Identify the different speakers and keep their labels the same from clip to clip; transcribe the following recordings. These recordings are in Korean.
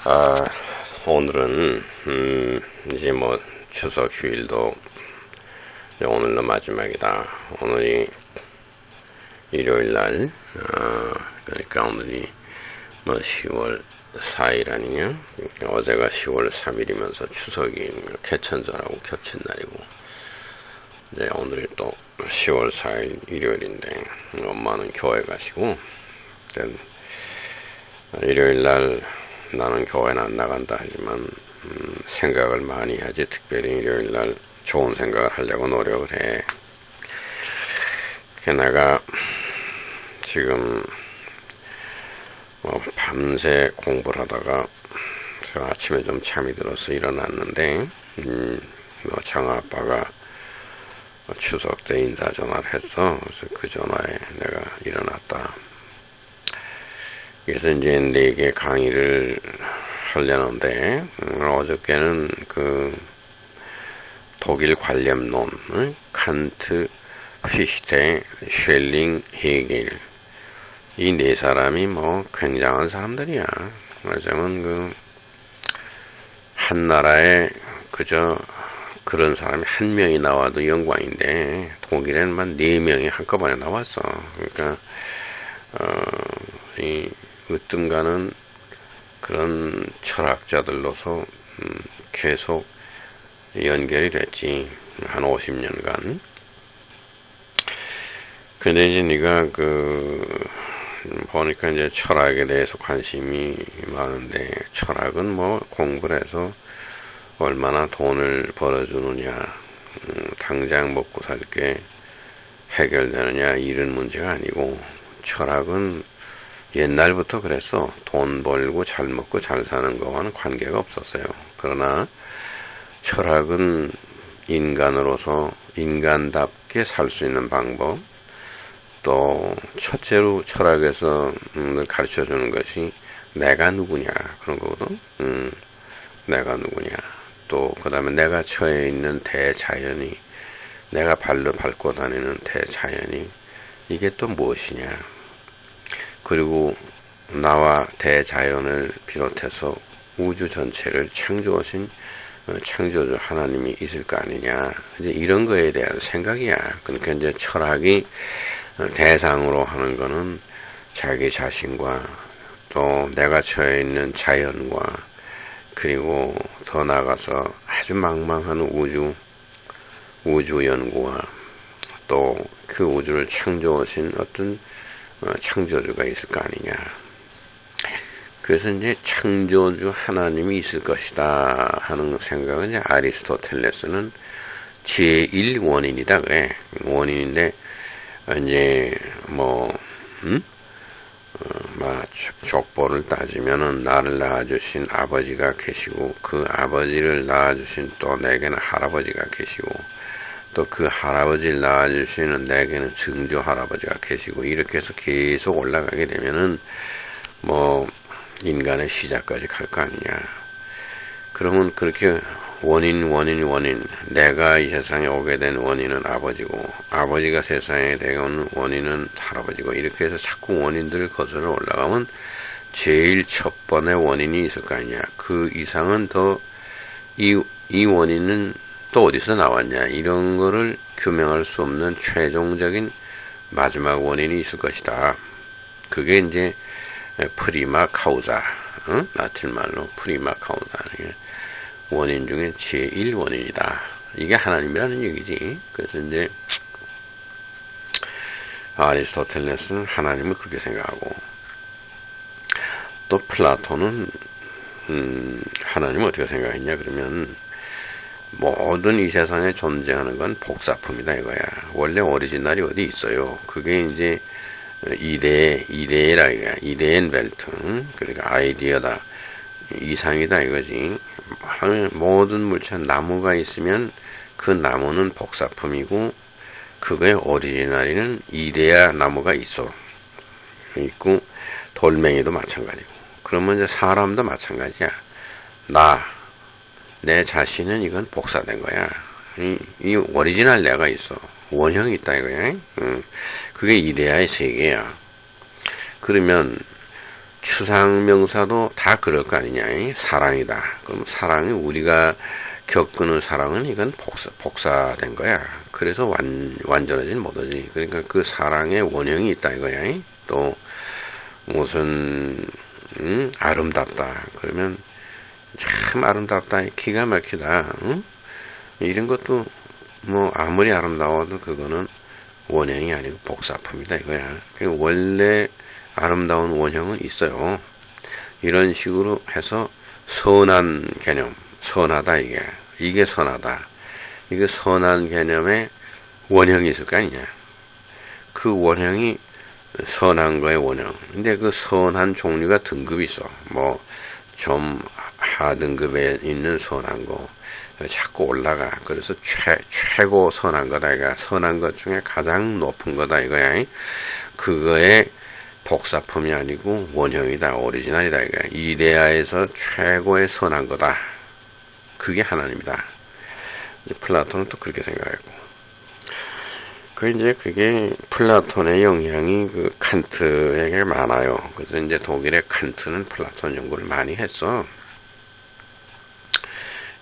Speaker 1: 아, 오늘은, 이제 뭐, 추석 휴일도 이제 오늘로 마지막이다. 오늘이 일요일 날, 그러니까 오늘이 뭐 10월 4일 아니냐? 어제가 10월 3일이면서 추석이 개천절하고 겹친 날이고, 이제 오늘이 또 10월 4일 일요일인데, 엄마는 교회 가시고, 일요일 날 나는 교회는 안 나간다 하지만 생각을 많이 하지. 특별히 일요일 날 좋은 생각을 하려고 노력을 해. 내가 지금 밤새 공부를 하다가 아침에 좀 잠이 들어서 일어났는데 장아 아빠가 추석 때 인사 전화를 했어. 그래서 그 전화에 내가 일어났다. 그래서 이제 4개 강의를 하려는데, 어저께는 그 독일 관념론, 칸트, 피히테, 쉘링, 헤겔. 이 4사람이 뭐 굉장한 사람들이야. 말하자면 한 나라에 그저 그런 사람이 한 명이 나와도 영광인데, 독일에는 4명이 한꺼번에 나왔어. 그러니까, 이 으뜸가는 그런 철학자들로서 계속 연결이 됐지. 한 50년간. 근데 이제 네가 보니까 이제 철학에 대해서 관심이 많은데, 철학은 뭐 공부를 해서 얼마나 돈을 벌어주느냐, 당장 먹고 살 게 해결되느냐, 이런 문제가 아니고, 철학은 옛날부터 그랬어. 돈 벌고 잘 먹고 잘 사는 거와는 관계가 없었어요. 그러나 철학은 인간으로서 인간답게 살 수 있는 방법, 또 첫째로 철학에서 가르쳐주는 것이 내가 누구냐 그런 거거든. 내가 누구냐. 또 그 다음에 내가 처해 있는 대자연이, 내가 발로 밟고 다니는 대자연이 이게 또 무엇이냐. 그리고 나와 대자연을 비롯해서 우주 전체를 창조하신 창조주 하나님이 있을 거 아니냐. 이제 이런 거에 대한 생각이야. 그러니까 이제 철학이 대상으로 하는 거는 자기 자신과 또 내가 처해 있는 자연과, 그리고 더 나아가서 아주 망망한 우주 연구와 또 그 우주를 창조하신 어떤 창조주가 있을 거 아니냐. 그래서 이제 창조주 하나님이 있을 것이다 하는 생각은 이제 아리스토텔레스는 제1원인이다 그래. 원인인데 이제 족보를 따지면은 나를 낳아주신 아버지가 계시고, 그 아버지를 낳아주신 또 내게는 할아버지가 계시고, 또 그 할아버지를 낳아주시는 내게는 증조 할아버지가 계시고, 이렇게 해서 계속 올라가게 되면은 인간의 시작까지 갈 거 아니냐. 그러면 그렇게 원인 내가 이 세상에 오게 된 원인은 아버지고, 아버지가 세상에 되어온 원인은 할아버지고, 이렇게 해서 자꾸 원인들을 거슬러 올라가면 제일 첫 번의 원인이 있을 거 아니냐. 그 이상은 더 이 원인은 또 어디서 나왔냐, 이런 거를 규명할 수 없는 최종적인 마지막 원인이 있을 것이다. 그게 이제 프리마 카우자, 라틴 말로 프리마 카우자, 원인 중에 제1원인이다. 이게 하나님이라는 얘기지. 그래서 이제 아리스토텔레스는 하나님을 그렇게 생각하고, 또 플라톤은 하나님을 어떻게 생각했냐 그러면, 모든 이 세상에 존재하는 건 복사품이다 이거야. 원래 오리지널이 어디 있어요. 그게 이제 이데라 이거야. 이데엔벨트. 그러니까 아이디어다, 이상이다 이거지. 모든 물체, 나무가 있으면 그 나무는 복사품이고, 그거의 오리지널이는 이데아 나무가 있고, 돌멩이도 마찬가지고. 그러면 이제 사람도 마찬가지야. 내 자신은 이건 복사된 거야. 이 오리지널 내가 있어. 원형이 있다 이거야. 그게 이데아의 세계야. 그러면 추상명사도 다 그럴 거 아니냐. 사랑이다. 그럼 사랑이 우리가 겪는 사랑은 이건 복사된 거야. 그래서 완전하진 못하지. 그러니까 그 사랑의 원형이 있다 이거야. 또 무슨 아름답다. 그러면 참 아름답다. 기가 막히다. 이런 것도 뭐 아무리 아름다워도 그거는 원형이 아니고 복사품이다 이거야. 원래 아름다운 원형은 있어요. 이런 식으로 해서 선한 개념, 선하다 이게 선하다. 이게 선한 개념의 원형이 있을 거 아니냐. 그 원형이 선한 거의 원형. 근데 그 선한 종류가 등급이 있어. 뭐 좀 하등급에 있는 선한 거 자꾸 올라가. 그래서 최고 선한 거다 이거. 선한 것 중에 가장 높은 거다 이거야. 그거의 복사품이 아니고 원형이다. 오리지널이다 이거. 이데아에서 최고의 선한 거다. 그게 하나님이다. 플라톤은 또 그렇게 생각했고. 그게 플라톤의 영향이 그 칸트에게 많아요. 그래서 이제 독일의 칸트는 플라톤 연구를 많이 했어.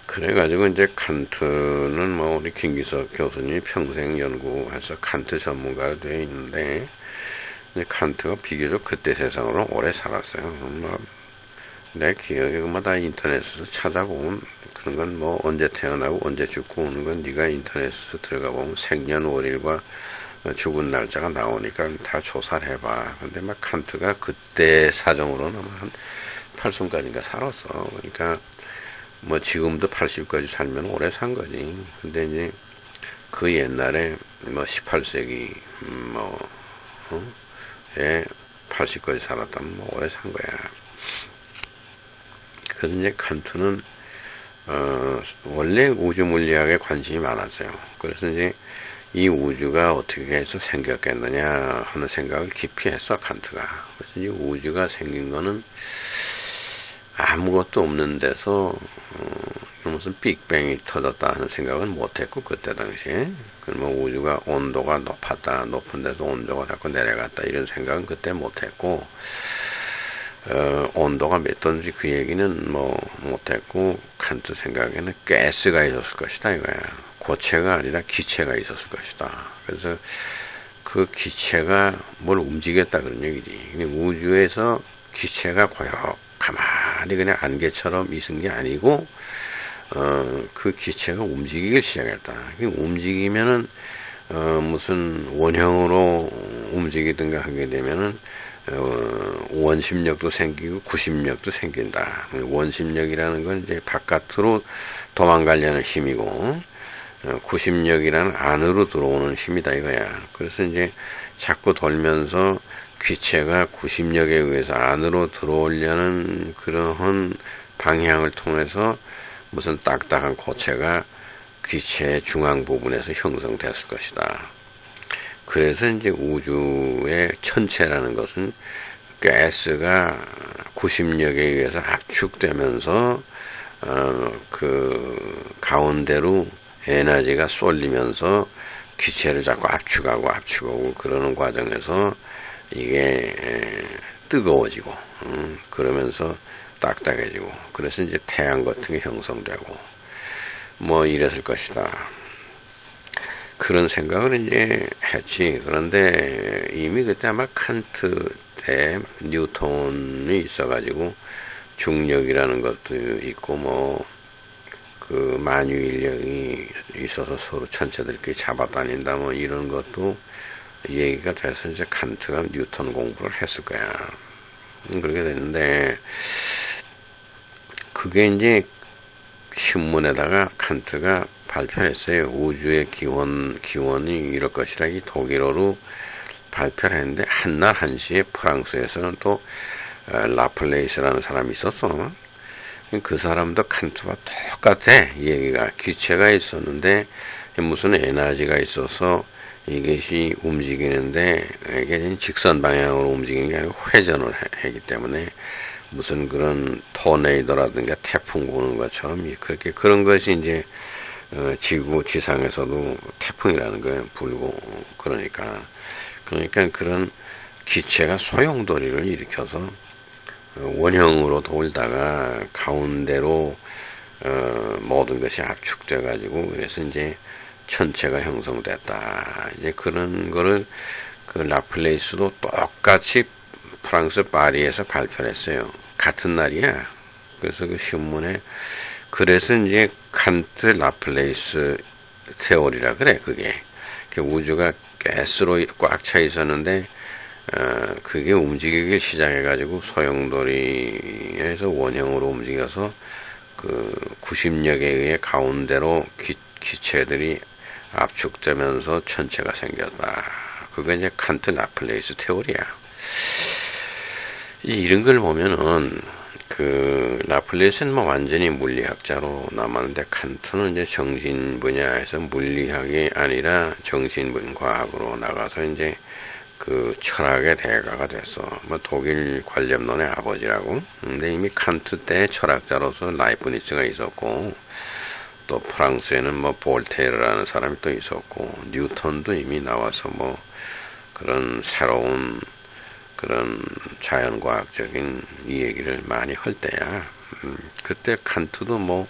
Speaker 1: 그래가지고 이제 칸트는 뭐 우리 김기석 교수님이 평생 연구해서 칸트 전문가가 되어 있는데, 이제 칸트가 비교적 그때 세상으로 오래 살았어요. 뭐 내 기억에 뭐 다 인터넷에서 찾아보면 그런 건 뭐 언제 태어나고 언제 죽고 오는 건 네가 인터넷에서 들어가 보면 생년월일과 죽은 날짜가 나오니까 다 조사를 해봐. 근데 막 칸트가 그때 사정으로는 한 80까지인가 살았어. 그러니까 뭐 지금도 80까지 살면 오래 산 거지. 근데 이제 그 옛날에 뭐 18세기 에 80까지 살았다면 뭐 오래 산 거야. 그래서 이제 칸트는 원래 우주 물리학에 관심이 많았어요. 그래서 이제 이 우주가 어떻게 해서 생겼겠느냐 하는 생각을 깊이 했어 칸트가. 그래서 이제 우주가 생긴 거는 아무것도 없는 데서 무슨 빅뱅이 터졌다 하는 생각은 못했고 그때 당시에. 그러면 우주가 온도가 높았다, 높은 데서 온도가 자꾸 내려갔다 이런 생각은 그때 못했고, 온도가 몇 도인지 그 얘기는 뭐 못했고, 칸트 생각에는 가스가 있었을 것이다 이거야. 고체가 아니라 기체가 있었을 것이다. 그래서 그 기체가 뭘 움직였다 그런 얘기지. 우주에서 기체가 가만히 그냥 안개처럼 있은 게 아니고, 그 기체가 움직이기 시작했다. 움직이면은, 무슨 원형으로 움직이든가 하게 되면은, 원심력도 생기고 구심력도 생긴다. 원심력이라는 건 이제 바깥으로 도망가려는 힘이고, 구심력이라는 안으로 들어오는 힘이다 이거야. 그래서 이제 자꾸 돌면서 기체가 구심력에 의해서 안으로 들어오려는 그러한 방향을 통해서 무슨 딱딱한 고체가 기체의 중앙 부분에서 형성됐을 것이다. 그래서 이제 우주의 천체라는 것은 가스가 구심력에 의해서 압축되면서 그 가운데로 에너지가 쏠리면서 기체를 자꾸 압축하고 그러는 과정에서 이게 뜨거워지고 그러면서 딱딱해지고 그래서 이제 태양 같은 게 형성되고 뭐 이랬을 것이다. 그런 생각을 이제 했지. 그런데 이미 그때 아마 칸트 때 뉴턴이 있어가지고 중력이라는 것도 있고 뭐 그 만유인력이 있어서 서로 천체들끼리 잡아다닌다 뭐 이런 것도 얘기가 돼서 이제 칸트가 뉴턴 공부를 했을 거야. 그렇게 됐는데 그게 이제 신문에다가 칸트가 발표했어요. 우주의 기원이 이럴 것이라 이 독일어로 발표를 했는데 한날 한시에 프랑스에서는 또 라플레이스라는 사람이 있었어. 그 사람도 칸트와 똑같아. 얘기가 기체가 있었는데 무슨 에너지가 있어서 이것이 움직이는데 이게 직선 방향으로 움직이는 게 아니고 회전을 하기 때문에 무슨 그런 토네이도라든가 태풍 부는 것처럼 그렇게 그런 것이 이제 지상에서도 태풍이라는 거에 불고 그러니까 그런 기체가 소용돌이를 일으켜서 원형으로 돌다가 가운데로 모든 것이 압축돼 가지고 그래서 이제 천체가 형성됐다. 이제 그런 거를 그 라플레이스도 똑같이 프랑스 파리에서 발표를 했어요. 같은 날이야. 그래서 그 신문에 그래서 이제 칸트 라플레이스 테오리라 그래. 그게 우주가 가스로 꽉 차 있었는데 그게 움직이기 시작해가지고 소용돌이에서 원형으로 움직여서 그 구심력에 의해 가운데로 기체들이 압축되면서 천체가 생겼다. 그게 이제 칸트 라플레이스 테오리야. 이런 걸 보면은 그 라플레이스는 뭐 완전히 물리학자로 남았는데 칸트는 이제 정신 분야에서 물리학이 아니라 정신 과학으로 나가서 이제 그 철학의 대가가 됐어. 뭐 독일 관념론의 아버지라고. 근데 이미 칸트 때 철학자로서 라이프니츠가 있었고 또 프랑스에는 뭐 볼테르라는 사람이 또 있었고 뉴턴도 이미 나와서 뭐 그런 새로운 그런 자연과학적인 이 얘기를 많이 할 때야. 그때 칸트도 뭐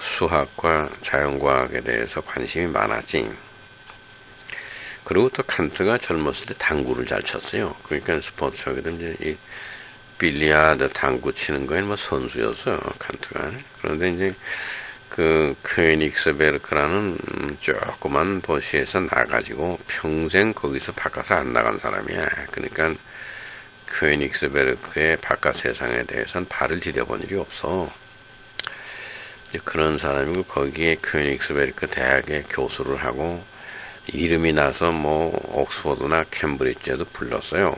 Speaker 1: 수학과 자연과학에 대해서 관심이 많았지. 그리고 또 칸트가 젊었을 때 당구를 잘 쳤어요. 그러니까 스포츠하게도 이제 이 빌리아드 당구 치는 거에 뭐 선수였어요. 칸트가. 그런데 이제 그 퀘닉스베르크라는 조그만 도시에서 나가지고 평생 거기서 바깥에 안 나간 사람이야. 그러니까 퀘닉스베르크의 바깥 세상에 대해서는 발을 디뎌본 일이 없어. 이제 그런 사람이고 거기에 퀘닉스베르크 대학의 교수를 하고 이름이 나서 뭐 옥스퍼드나 캠브리지에도 불렀어요.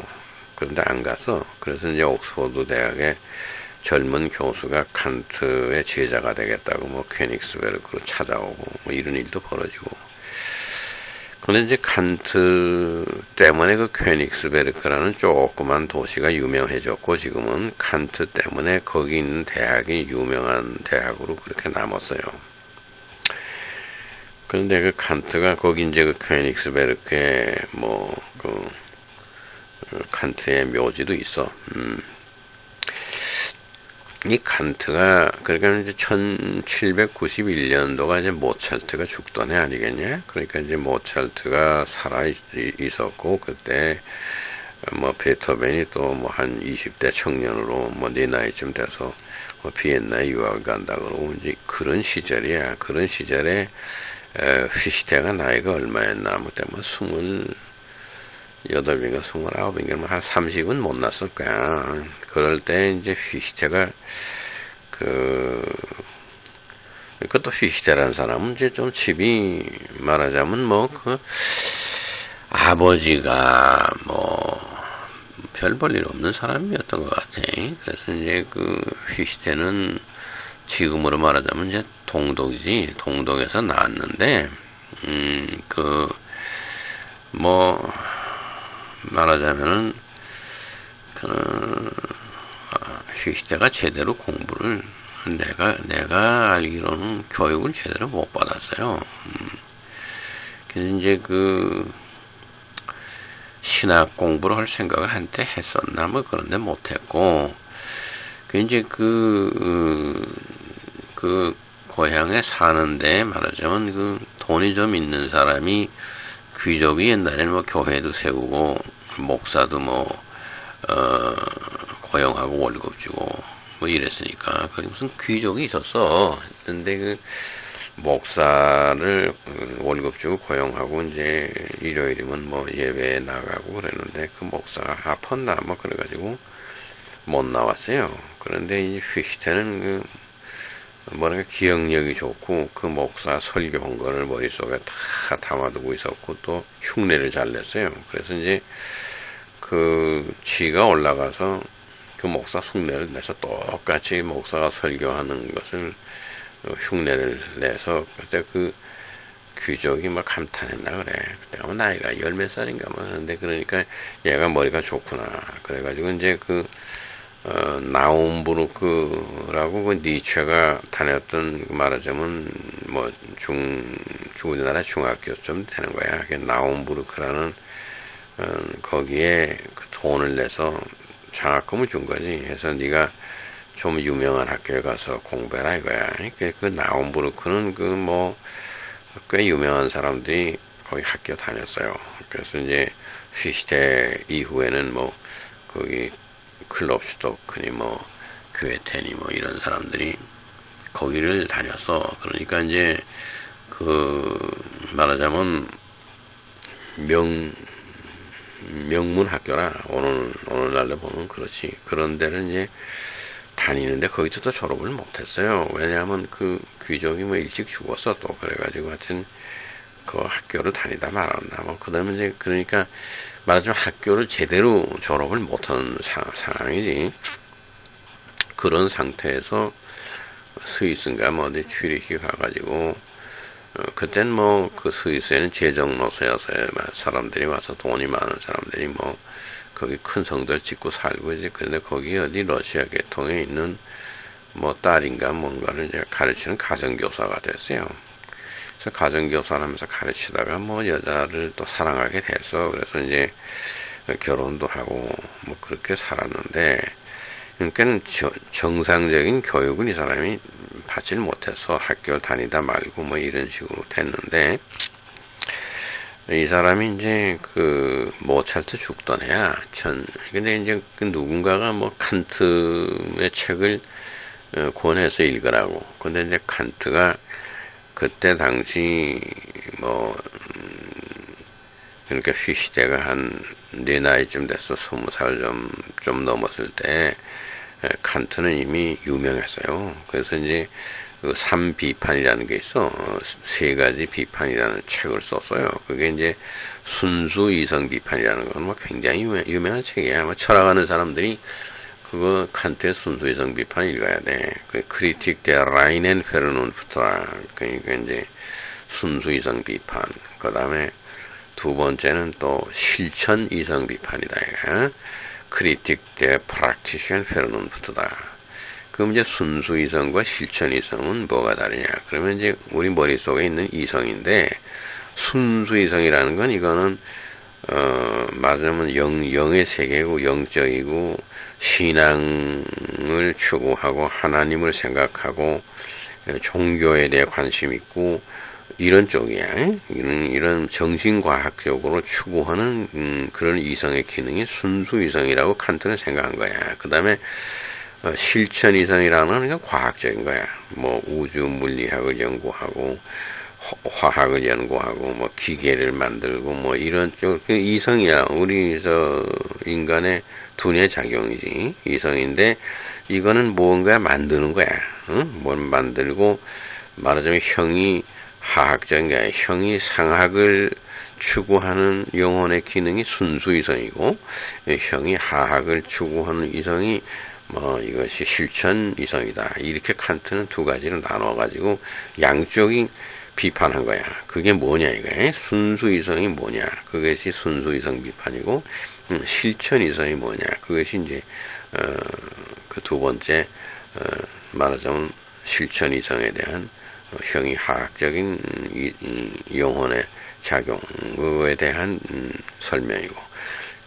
Speaker 1: 그런데 안 갔어. 그래서 이제 옥스퍼드 대학의 젊은 교수가 칸트의 제자가 되겠다고 뭐 퀘닉스베르크로 찾아오고 뭐 이런 일도 벌어지고. 근데 이제 칸트 때문에 그 퀘닉스베르크라는 조그만 도시가 유명해졌고 지금은 칸트 때문에 거기 있는 대학이 유명한 대학으로 그렇게 남았어요. 그런데 그 칸트가 거기 이제 그 퀘닉스베르크에 뭐 그 칸트의 묘지도 있어. 이 칸트가 그러니까 이제 1791년도가 이제 모차르트가 죽던 해 아니겠냐? 그러니까 이제 모차르트가 살아 있었고 그때 뭐 베토벤이 또 뭐 한 20대 청년으로 뭐 네 나이쯤 돼서 뭐 비엔나에 유학 간다 그러고 이제 그런 시절이야. 그런 시절에 휘시테가 나이가 얼마였나? 뭐 때문에 28인가 29인가 뭐 한 30은 못 났을 거야. 그럴 때 이제 휘시테가 그것도 휘시테라는 사람은 이제 좀 집이 말하자면 뭐 그 아버지가 뭐 별 볼 일 없는 사람이었던 것 같아. 그래서 이제 그 휘시테는 지금으로 말하자면 이제 동독이지. 동독에서 나왔는데 뭐 말하자면은 휘시테가 제대로 공부를 내가 알기로는 교육을 제대로 못 받았어요. 그래서 이제 그 신학 공부를 할 생각을 한때 했었나 뭐 그런데 못했고 이제 그 고향에 사는데 말하자면 그 돈이 좀 있는 사람이 귀족이 옛날에는 뭐 교회도 세우고 목사도 고용하고 월급 주고 뭐 이랬으니까 그 무슨 귀족이 있었어. 근데 그 목사를 월급 주고 고용하고 이제 일요일이면 뭐 예배에 나가고 그랬는데 그 목사가 아팠나 뭐 그래가지고 못 나왔어요. 그런데 이 휘시테는 뭐랄까 기억력이 좋고 그 목사 설교한 거를 머릿속에 다 담아두고 있었고 또 흉내를 잘 냈어요. 그래서 이제 지가 올라가서 그 목사 흉내를 내서 똑같이 목사가 설교하는 것을 흉내를 내서 그때 그 귀족이 막 감탄했나 그래. 그때 아마 나이가 열 몇 살인가 뭐 하는데 그러니까 얘가 머리가 좋구나. 그래가지고 이제 나움부르크라고 그 니체가 다녔던 말하자면 뭐 우리나라 중학교쯤 되는 거야. 나움부르크라는 거기에 그 돈을 내서 장학금을 준 거지. 해서 네가 좀 유명한 학교에 가서 공부해라 이거야. 그 나움부르크는 그 뭐 꽤 유명한 사람들이 거기 학교 다녔어요. 그래서 이제 피시테 이후에는 뭐 거기 클럽슈토크니 뭐 교회테니 뭐 이런 사람들이 거기를 다녔어. 그러니까 이제 그 말하자면 명문 학교라 오늘날로 보면 그렇지. 그런 데는 이제 다니는데 거기서 또 졸업을 못했어요. 왜냐하면 그 귀족이 뭐 일찍 죽었어 또 그래가지고 하여튼 그 학교를 다니다 말았나 뭐 그다음에 이제 그러니까 말하자면 학교를 제대로 졸업을 못한 상황이지. 그런 상태에서 스위스인가 뭐 어디 취리히 가가지고 그땐 뭐 그 스위스에는 제정노세여서 사람들이 와서 돈이 많은 사람들이 뭐 거기 큰 성들 짓고 살고 이제 근데 거기 어디 러시아 계통에 있는 뭐 딸인가 뭔가를 이제 가르치는 가정교사가 됐어요. 그래서 가정교사를 하면서 가르치다가 뭐 여자를 또 사랑하게 됐어. 그래서 이제 결혼도 하고 뭐 그렇게 살았는데 그러니까 정상적인 교육은 이 사람이 받질 못해서 학교 다니다 말고 뭐 이런 식으로 됐는데 이 사람이 이제 그 모차르트 죽던 해야 근데 이제 그 누군가가 뭐 칸트의 책을 권해서 읽으라고. 근데 이제 칸트가 그때 당시 뭐 그러니까 휘시대가 한 네 나이쯤 돼서 20살 좀 넘었을 때 칸트는 이미 유명했어요. 그래서 이제 그 삼비판이라는 게 있어. 세 가지 비판이라는 책을 썼어요. 그게 이제 순수 이성 비판이라는 건 뭐 굉장히 유명한 책이야. 뭐 철학하는 사람들이 그거 칸트의 순수 이성 비판 읽어야 돼. 그 크리틱 대 라인앤 페르논프트라. 그러니까 이제 순수 이성 비판. 그 다음에 두 번째는 또 실천 이성 비판이다. 이거. 크리틱 대 프락티션 페르논프트다. 그럼 이제 순수 이성과 실천 이성은 뭐가 다르냐? 그러면 이제 우리 머릿속에 있는 이성인데 순수 이성이라는 건 이거는 말하자면 영의 세계고 영적이고 신앙을 추구하고 하나님을 생각하고 종교에 대해 관심 있고 이런 쪽이야. 이런 정신과학적으로 추구하는 그런 이성의 기능이 순수 이성이라고 칸트는 생각한 거야. 그 다음에 실천 이성이라는 건 과학적인 거야. 뭐 우주 물리학을 연구하고 화학을 연구하고 뭐 기계를 만들고 뭐 이런 쪽 그 이성이야. 우리 인간의 두뇌 작용이지. 이성인데 이거는 뭔가 만드는 거야. 응? 뭘 만들고 말하자면 형이 하학적인 게 형이 상학을 추구하는 영혼의 기능이 순수 이성이고 형이 하학을 추구하는 이성이 뭐 이것이 실천 이성이다. 이렇게 칸트는 두 가지를 나눠 가지고 양쪽이 비판한 거야. 그게 뭐냐 이거야. 순수 이성이 뭐냐. 그것이 순수 이성 비판이고 실천 이성이 뭐냐. 그것이 이제 그 두 번째 말하자면 실천 이성에 대한 형이 하학적인 영혼의 작용에 대한 설명이고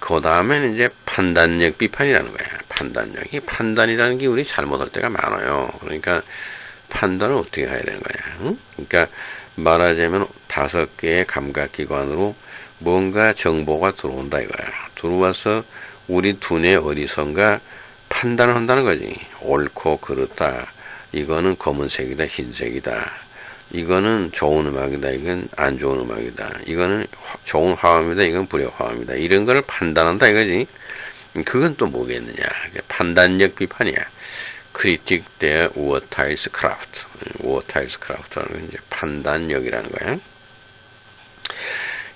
Speaker 1: 그 다음에는 이제 판단력 비판이라는 거야. 판단력이 판단이라는 게 우리 잘못할 때가 많아요. 그러니까 판단을 어떻게 해야 되는 거야. 응? 그러니까 말하자면 5개의 감각기관으로 뭔가 정보가 들어온다 이거야. 들어와서 우리 두뇌 어디선가 판단을 한다는 거지. 옳고 그렇다. 이거는 검은색이다, 흰색이다. 이거는 좋은 음악이다, 이건 안 좋은 음악이다. 이거는 좋은 화음이다, 이건 불의 화음이다. 이런 걸 판단한다 이거지. 그건 또 뭐겠느냐. 판단력 비판이야. 크리틱 대 우어타일스 크라프트. 우어타일스 크라프트라는 건 이제 판단력이라는 거야.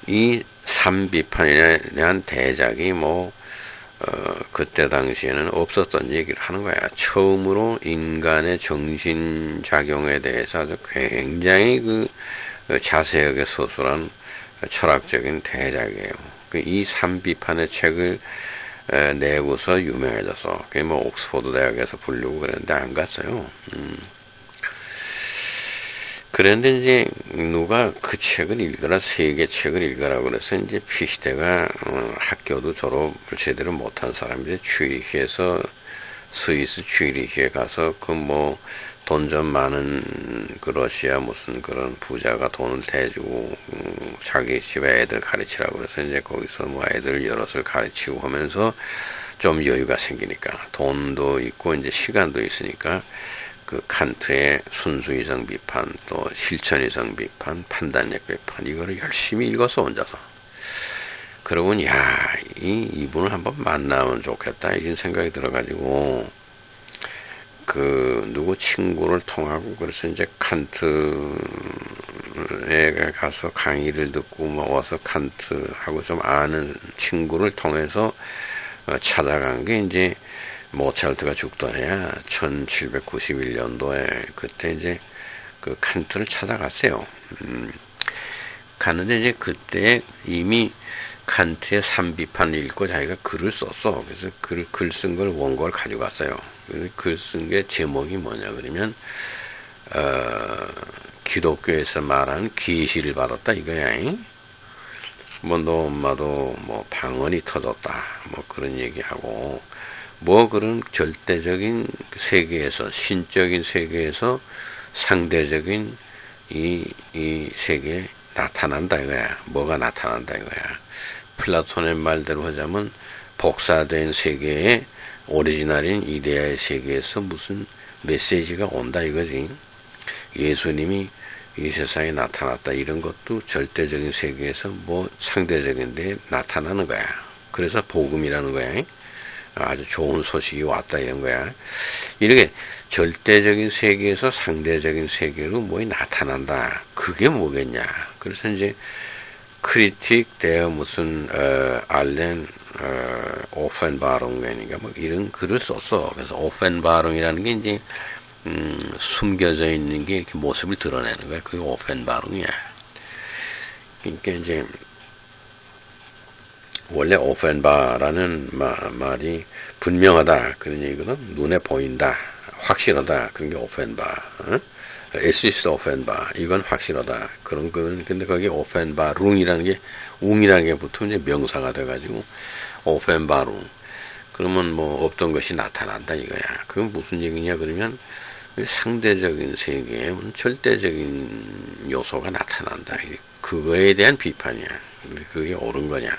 Speaker 1: 이 3비판에 대한 대작이 뭐 그때 당시에는 없었던 얘기를 하는 거야. 처음으로 인간의 정신작용에 대해서 아주 굉장히 자세하게 서술한 철학적인 대작이에요. 이 3비판의 책을 내고서 유명해져서, 그게 뭐 옥스퍼드 대학에서 부르고 그랬는데 안 갔어요. 그런데 이제 누가 그 책을 읽어라, 세계 책을 읽어라 그래서 이제 피시테가 학교도 졸업을 제대로 못한 사람인데 쥐리히에서 스위스 쥐리히에 가서 그 뭐 돈 좀 많은 그 러시아 무슨 그런 부자가 돈을 대주고 자기 집에 애들 가르치라고 그래서 이제 거기서 뭐 애들 여럿을 가르치고 하면서 좀 여유가 생기니까 돈도 있고 이제 시간도 있으니까 그 칸트의 순수이성 비판 또 실천이성 비판 판단력 비판 이거를 열심히 읽어서 혼자서 그러고는 야 이분을 한번 만나면 좋겠다 이런 생각이 들어가지고 그 누구 친구를 통하고 그래서 이제 칸트에 가서 강의를 듣고 뭐 와서 칸트하고 좀 아는 친구를 통해서 찾아간 게 이제 모차르트가 죽던 해야 1791년도에 그때 이제 그 칸트를 찾아갔어요. 갔는데 이제 그때 이미 칸트의 삼비판 읽고 자기가 글을 썼어. 그래서 글 쓴 걸 원고를 가져갔어요. 글 쓴 게 제목이 뭐냐 그러면 기독교에서 말하는 계시를 받았다 이거야. 뭐 너 엄마도 뭐 방언이 터졌다 뭐 그런 얘기하고 뭐 그런 절대적인 세계에서 신적인 세계에서 상대적인 이 세계에 나타난다 이거야. 뭐가 나타난다 이거야. 플라톤의 말대로 하자면 복사된 세계의 오리지널인 이데아의 세계에서 무슨 메시지가 온다 이거지. 예수님이 이 세상에 나타났다 이런 것도 절대적인 세계에서 뭐 상대적인 데 나타나는 거야. 그래서 복음이라는 거야. 아주 좋은 소식이 왔다 이런 거야. 이렇게 절대적인 세계에서 상대적인 세계로 뭐 나타난다. 그게 뭐겠냐. 그래서 이제 크리틱 대어 무슨 알렌 오펜바롱인가 뭐 이런 글을 썼어. 그래서 오펜바롱이라는 게 이제 숨겨져 있는 게 이렇게 모습을 드러내는 거야. 그게 오펜바롱이야. 그러니까 이제 원래 오펜바라는 말이 분명하다 그런 얘기거든. 눈에 보인다, 확실하다 그런 게 오펜바. 에시스 오펜바 이건 확실하다 그런 건 근데 거기 오펜바룽이라는 게 웅이라는 게 붙으면 이제 명사가 돼가지고 오펜바룽 그러면 뭐 없던 것이 나타난다 이거야. 그건 무슨 얘기냐 그러면 상대적인 세계에 절대적인 요소가 나타난다. 그거에 대한 비판이야. 그게 옳은 거냐.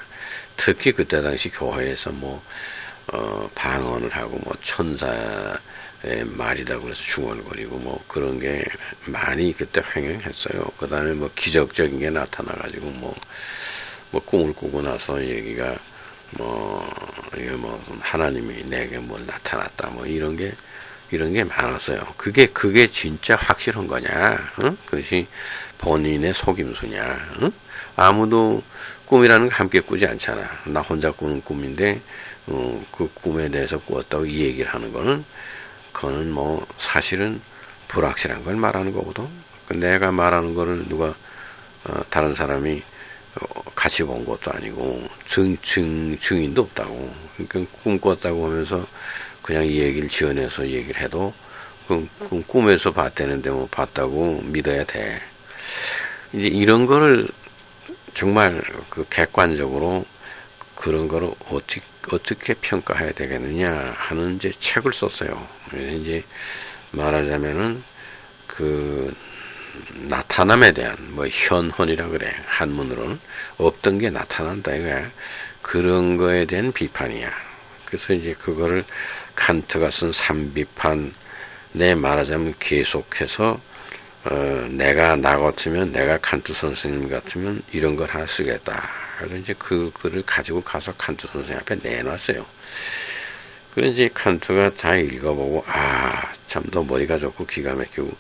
Speaker 1: 특히 그때 당시 교회에서 뭐 방언을 하고 뭐 천사의 말이다 그래서 중얼거리고 뭐 그런 게 많이 그때 횡행했어요. 그 다음에 뭐 기적적인 게 나타나가지고 뭐 꿈을 꾸고 나서 얘기가 이게 하나님이 내게 뭘 나타났다 뭐 이런 게 많았어요. 그게 진짜 확실한 거냐? 응? 그것이 본인의 속임수냐? 응? 아무도 꿈이라는 거 함께 꾸지 않잖아. 나 혼자 꾸는 꿈인데 그 꿈에 대해서 꾸었다고 이 얘기를 하는 거는 그거는 뭐 사실은 불확실한 걸 말하는 거거든. 내가 말하는 거를 누가 다른 사람이 같이 본 것도 아니고 증인도 없다고. 그러니까 꿈 꿨다고 하면서 그냥 이 얘기를 지어내서 얘기를 해도 그 꿈에서 봤다는데 뭐 봤다고 믿어야 돼. 이제 이런 거를 정말 그 객관적으로 그런 거를 어떻게 평가해야 되겠느냐 하는 이제 책을 썼어요. 그래서 이제 말하자면은 그 나타남에 대한 뭐 현혼이라 그래. 한문으로는 없던 게 나타난다 이거야. 그런 거에 대한 비판이야. 그래서 이제 그거를 칸트가 쓴 삼비판 내 말하자면 계속해서 내가 나 같으면 내가 칸트 선생님 같으면 이런 걸 하나 쓰겠다. 그래서 이제 그 글을 가지고 가서 칸트 선생님 앞에 내놨어요. 그래서 이제 칸트가 다 읽어보고 참 너 머리가 좋고 기가 막히고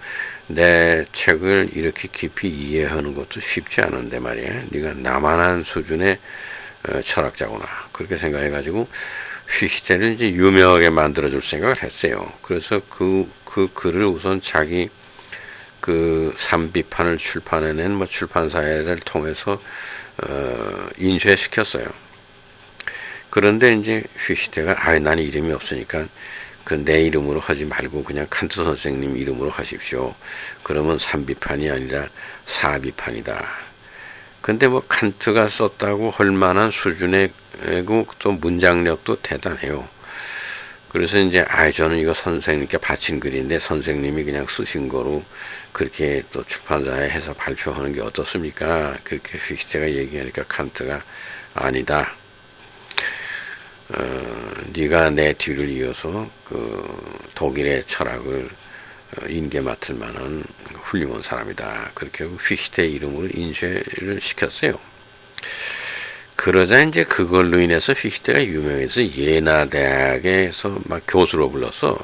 Speaker 1: 내 책을 이렇게 깊이 이해하는 것도 쉽지 않은데 말이야. 네가 나만한 수준의 철학자구나. 그렇게 생각해가지고 피시테를 이제 유명하게 만들어줄 생각을 했어요. 그래서 그 글을 우선 자기 그 삼비판을 출판해낸 뭐 출판사를 통해서 인쇄시켰어요. 그런데 이제 피시테가 난 이름이 없으니까 그 내 이름으로 하지 말고 그냥 칸트 선생님 이름으로 하십시오. 그러면 3비판이 아니라 4비판이다. 근데 뭐 칸트가 썼다고 할 만한 수준의 또 문장력도 대단해요. 그래서 이제 저는 이거 선생님께 바친 글인데 선생님이 그냥 쓰신 거로 그렇게 또 출판사에 해서 발표하는 게 어떻습니까? 그렇게 휘시테가 얘기하니까 칸트가 아니다. 네가 내 뒤를 이어서 그 독일의 철학을 인계 맡을 만한 훌륭한 사람이다. 그렇게 휘시테 이름으로 인쇄를 시켰어요. 그러자 이제 그걸로 인해서 휘시테가 유명해서 예나 대학에서 막 교수로 불렀어.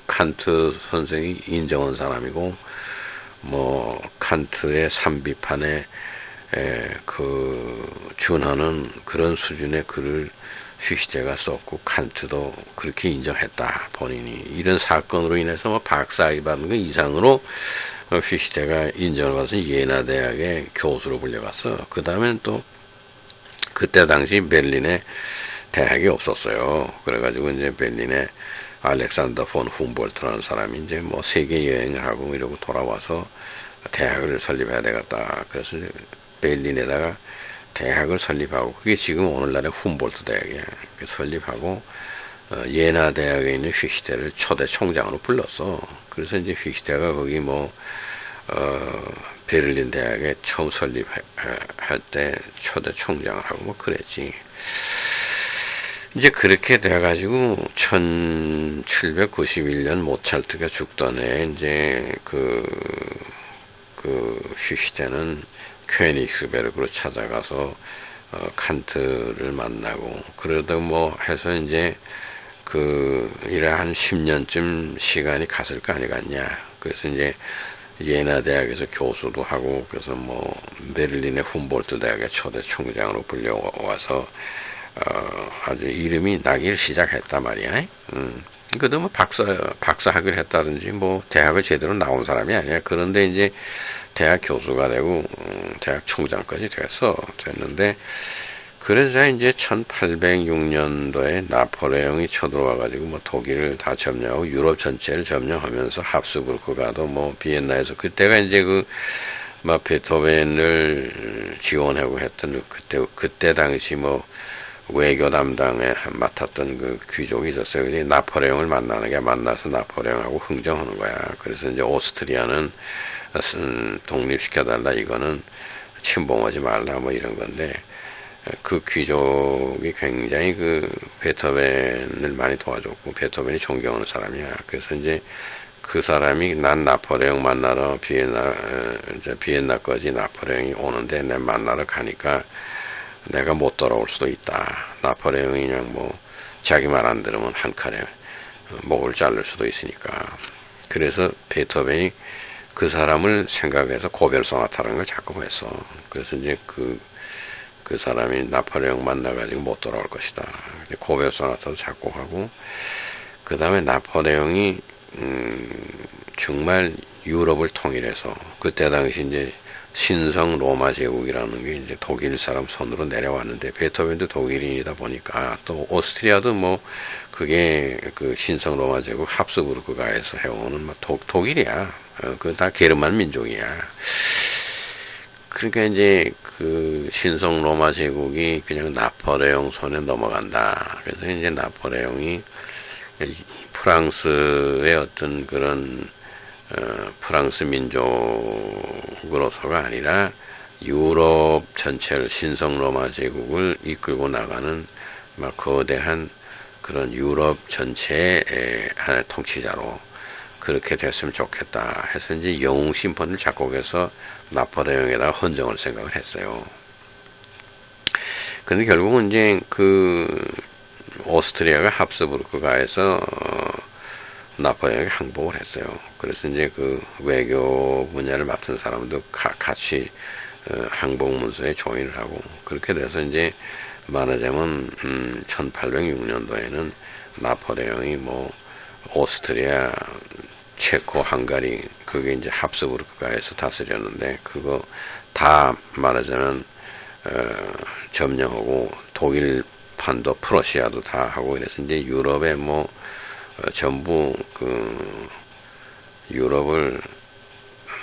Speaker 1: 칸트 선생이 인정한 사람이고, 뭐 칸트의 3비판에 준하는 그런 수준의 글을 휘시테가 썼고 칸트도 그렇게 인정했다. 본인이 이런 사건으로 인해서 뭐 박사학위 받는 거 이상으로 휘시테가 인정을 받아서 예나 대학의 교수로 불려갔어. 그 다음엔 또 그때 당시 베를린에 대학이 없었어요. 그래가지고 이제 베를린에 알렉산더 폰 훔볼트라는 사람이 이제 뭐 세계 여행을 하고 이러고 돌아와서 대학을 설립해야 되겠다. 그래서 베를린에다가 대학을 설립하고 그게 지금 오늘날의 훔볼트 대학이야. 설립하고 예나 대학에 있는 휘시테를 초대 총장으로 불렀어. 그래서 이제 휘시테가 거기 뭐 베를린 대학에 처음 설립할 때 초대 총장을 하고 뭐 그랬지. 이제 그렇게 돼가지고 1791년 모차르트가 죽던 해 이제 그 휘시테는 퀘닉스베르크로 찾아가서 칸트를 만나고 그러다 뭐 해서 이제 이래 한 10년쯤 시간이 갔을 거 아니겠냐. 그래서 이제 예나 대학에서 교수도 하고 그래서 뭐 베를린의 훔볼트 대학의 초대 총장으로 불려와서 아주 이름이 나기 시작했단 말이야. 그도 뭐 박사학위를 했다든지 뭐 대학을 제대로 나온 사람이 아니야. 그런데 이제 대학 교수가 되고 대학 총장까지 됐는데 그래서 이제 1806년도에 나폴레옹이 쳐들어와가지고 뭐 독일을 다 점령하고 유럽 전체를 점령하면서 합스부르크가도 뭐 비엔나에서 그때가 이제 막 베토벤을 지원하고 했던 그때 당시 뭐 외교 담당에 맡았던 그 귀족이 있었어요. 근데 나폴레옹을 만나서 나폴레옹하고 흥정하는 거야. 그래서 이제 오스트리아는 독립시켜달라, 이거는 침범하지 말라, 뭐 이런 건데, 그 귀족이 굉장히 베토벤을 많이 도와줬고, 베토벤이 존경하는 사람이야. 그래서 이제 그 사람이 난 나폴레옹 만나러 비엔나까지 나폴레옹이 오는데 내 만나러 가니까 내가 못 돌아올 수도 있다. 나폴레옹이 그냥 뭐 자기 말 안 들으면 한 칼에 목을 자를 수도 있으니까. 그래서 베토벤이 그 사람을 생각해서 고별 소나타라는 걸 자꾸 했어. 그래서 이제 그 사람이 나폴레옹 만나가지고 못 돌아올 것이다. 고별 소나타도 작곡하고, 그 다음에 나폴레옹이 정말 유럽을 통일해서 그때 당시 이제 신성 로마 제국이라는 게 이제 독일 사람 손으로 내려왔는데, 베토벤도 독일인이다 보니까 또 오스트리아도 뭐 그게 그 신성 로마 제국 합스부르크가에서 해오는 뭐 독일이야. 그 다 게르만 민족이야. 그러니까 이제 그 신성 로마 제국이 그냥 나폴레옹 손에 넘어간다. 그래서 이제 나폴레옹이 프랑스의 어떤 그런 프랑스 민족으로서가 아니라 유럽 전체를 신성 로마 제국을 이끌고 나가는 막 거대한 그런 유럽 전체의 하나의 통치자로 그렇게 됐으면 좋겠다 해서 이제 영웅 심판을 작곡해서 나폴레옹에다가 헌정을 생각을 했어요. 근데 결국은 이제 오스트리아가 합스부르크가에서 나폴레옹에게 항복을 했어요. 그래서 이제 외교 분야를 맡은 사람도 같이 항복 문서에 조인을 하고, 그렇게 돼서 이제 말하자면 1806년도에는 나폴레옹이 뭐 오스트리아, 체코, 헝가리, 그게 이제 합스부르크가에서 다스렸는데, 그거 다 말하자면 점령하고 독일판도 프러시아도 다 하고, 이래서 이제 유럽에 뭐 전부 그 유럽을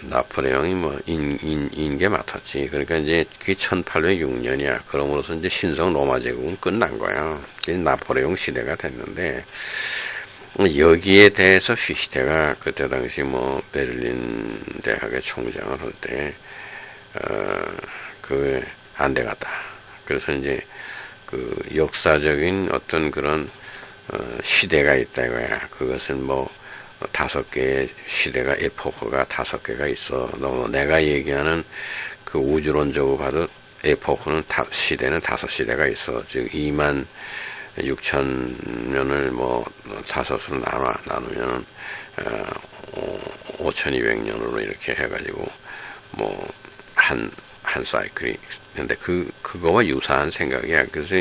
Speaker 1: 나폴레옹이 뭐 인게 맡았지. 그러니까 이제 그게 1806년이야. 그러므로서 이제 신성 로마 제국은 끝난 거야. 나폴레옹 시대가 됐는데, 여기에 대해서 피시테가 그때 당시 뭐 베를린 대학의 총장을 할 때, 그게 안 되겠다. 그래서 이제 그 역사적인 어떤 그런 시대가 있다 이거야. 그것은 뭐 5개의 시대가 에포크가 5개가 있어. 내가 얘기하는 그 우주론적으로 봐도 에포크는 시대는 5시대가 있어. 즉 2만 6천 년을 뭐 5으로 나누면은 5,200년으로 이렇게 해가지고 뭐 한 사이클이. 근데 그거와 유사한 생각이야. 그래서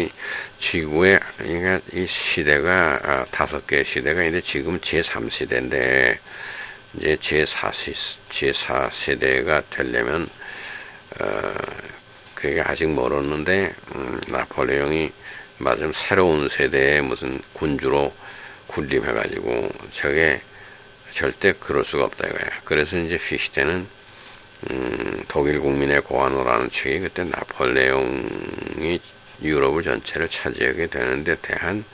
Speaker 1: 지구의, 그러니까 이 시대가, 5개의 시대가 있는데 지금 제3시대인데, 이제 제4세대가 되려면, 그게 아직 멀었는데, 나폴레옹이 맞으면 새로운 세대의 무슨 군주로 군림해가지고, 저게 절대 그럴 수가 없다 이거야. 그래서 이제 피시테는 독일 국민의 고안호라는 책이 그때 나폴레옹이 유럽을 전체를 차지하게 되는데 대한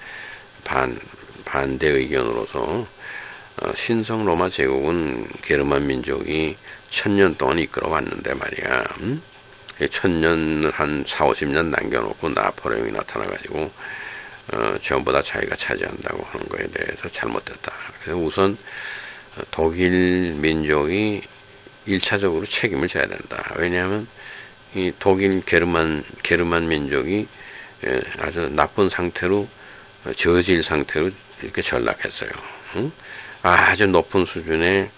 Speaker 1: 반대 의견으로서 신성 로마 제국은 게르만 민족이 1000년 동안 이끌어 왔는데 말이야. 1000년 한 4, 50년 남겨놓고 나폴레옹이 나타나가지고 전부 다 자기가 차지한다고 하는 거에 대해서 잘못됐다. 그래서 우선 독일 민족이 1차적으로 책임을 져야 된다. 왜냐하면 이 독일 게르만 민족이 아주 나쁜 상태로 저질 상태로 이렇게 전락했어요. 아주 높은 수준의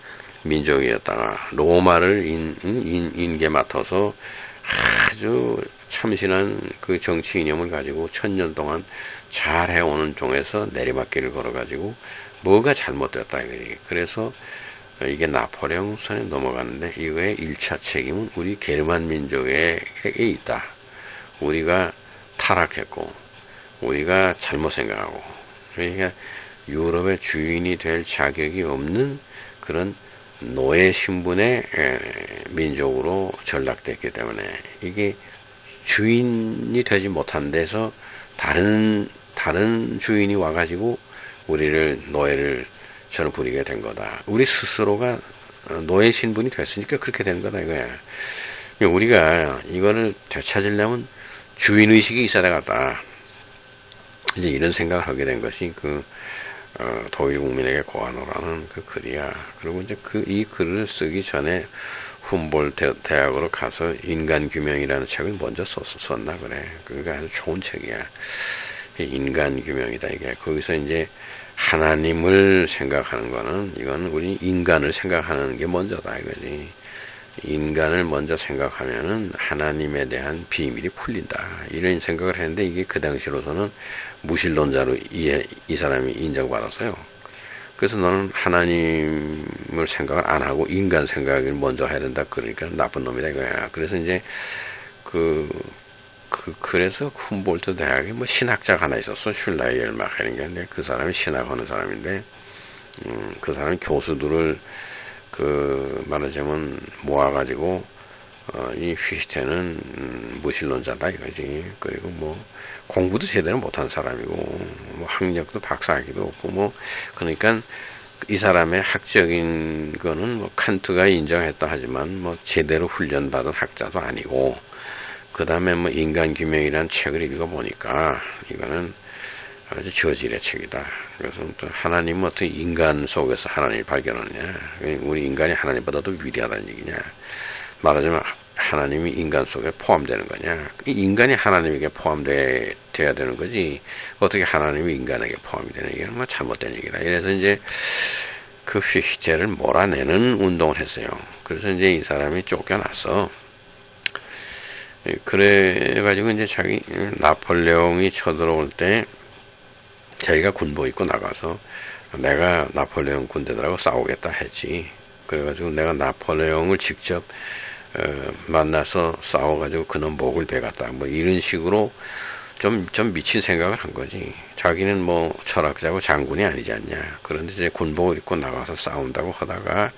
Speaker 1: 민족이었다가 로마를 인게 맡아서 아주 참신한 그 정치 이념을 가지고 1000년 동안 잘 해오는 쪽에서 내리막길을 걸어가지고 뭐가 잘못됐다 이거지. 그래서 이게 나폴레옹 손에 넘어가는데 이거의 1차 책임은 우리 게르만 민족에게 있다. 우리가 타락했고 우리가 잘못 생각하고 그러니까 유럽의 주인이 될 자격이 없는 그런 노예 신분의 민족으로 전락됐기 때문에 이게 주인이 되지 못한 데서 다른 주인이 와가지고 우리를 노예를 저는 부리게 된 거다. 우리 스스로가 노예 신분이 됐으니까 그렇게 된 거다 이거야. 우리가 이거를 되찾으려면 주인의식이 있어야 되겠다. 이제 이런 생각을 하게 된 것이 독일 국민에게 고안호라는 그 글이야. 그리고 이제 이 글을 쓰기 전에 훔볼트 대학으로 가서 인간규명이라는 책을 먼저 썼나 그래. 그게 아주 좋은 책이야. 인간규명이다 이게. 거기서 이제 하나님을 생각하는 거는 이건 우리 인간을 생각하는 게 먼저다 이거지. 인간을 먼저 생각하면은 하나님에 대한 비밀이 풀린다. 이런 생각을 했는데 이게 그 당시로서는 무신론자로 이 사람이 인정받았어요. 그래서 너는 하나님을 생각을 안 하고 인간 생각을 먼저 해야 된다. 그러니까 나쁜 놈이다 이거야. 그래서 이제 그래서 훔볼트 대학에 뭐 신학자가 하나 있었어. 슐라이엘마카는 게. 근데 그 사람이 신학하는 사람인데, 그 사람이 교수들을 말하자면 모아가지고, 이 피시테는 무신론자다 이거지. 그리고 뭐 공부도 제대로 못한 사람이고, 뭐 학력도 박사학위도 없고, 뭐 그러니까 이 사람의 학적인 거는 뭐 칸트가 인정했다 하지만 뭐 제대로 훈련받은 학자도 아니고. 그 다음에 뭐 인간규명이라는 책을 읽어보니까 이거는 아주 저질의 책이다. 그래서 또 하나님은 어떻게 인간 속에서 하나님을 발견하느냐. 우리 인간이 하나님보다도 위대하다는 얘기냐. 말하자면 하나님이 인간 속에 포함되는 거냐. 인간이 하나님에게 포함돼야 되는 거지. 어떻게 하나님이 인간에게 포함이 되는 얘기는 뭐 잘못된 얘기다. 이래서 이제 그 피시테를 몰아내는 운동을 했어요. 그래서 이제 이 사람이 쫓겨났어. 그래가지고 이제 나폴레옹이 쳐들어올 때 자기가 군복 입고 나가서 내가 나폴레옹 군대들하고 싸우겠다 했지. 그래가지고 내가 나폴레옹을 직접 만나서 싸워가지고 그놈 목을 베갔다. 뭐 이런 식으로 좀 미친 생각을 한 거지. 자기는 뭐 철학자고 장군이 아니지 않냐. 그런데 이제 군복을 입고 나가서 싸운다고 하다가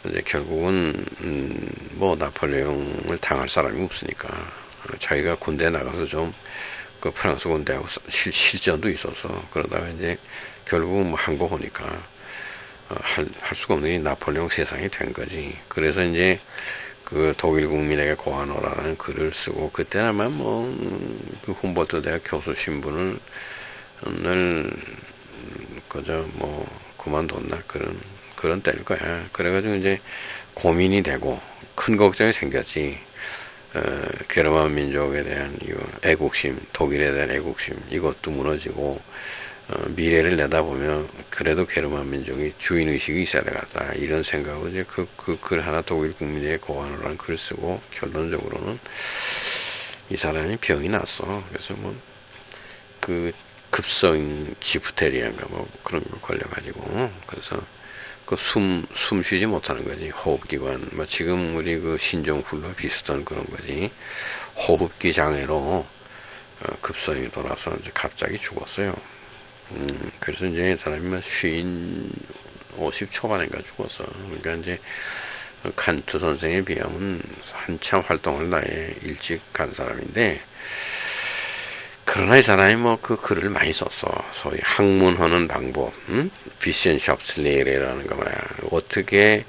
Speaker 1: 이제 결국은 뭐 나폴레옹을 당할 사람이 없으니까 자기가 군대 나가서 좀 그 프랑스 군대하고 실전도 있어서 그러다가 이제 결국은 뭐 한 거 보니까 할 수가 없는 게 나폴레옹 세상이 된 거지. 그래서 이제 그 독일 국민에게 고하노라는 글을 쓰고 그때 아마 뭐그 humboldt 대학 교수 신분을 그저 뭐 그만뒀나 그런 때일 거야. 그래가지고 이제 고민이 되고 큰 걱정이 생겼지. 게르만 민족에 대한 이 애국심, 독일에 대한 애국심 이것도 무너지고 미래를 내다보면 그래도 게르만 민족이 주인의식이 있어야 되겠다 이런 생각으로 이제 그 글 하나 독일 국민에게 고하노라는 글을 쓰고 결론적으로는 이 사람이 병이 났어. 그래서 뭐 그 급성 지프테리아인가 뭐 그런 거 걸려가지고 그래서 그 숨 쉬지 못하는 거지. 호흡기관 뭐 지금 우리 그 신종플루와 비슷한 그런 거지. 호흡기 장애로 급성이 돌아서 이제 갑자기 죽었어요. 그래서 이제 사람이 막 50 초반인가 죽었어. 그러니까 이제 칸트 선생에 비하면 한참 활동을 나에 일찍 간 사람인데, 그러나 이 사람이 뭐 그 글을 많이 썼어. 소위 학문하는 방법, 비센샵슬레이라는 거 뭐야. 어떻게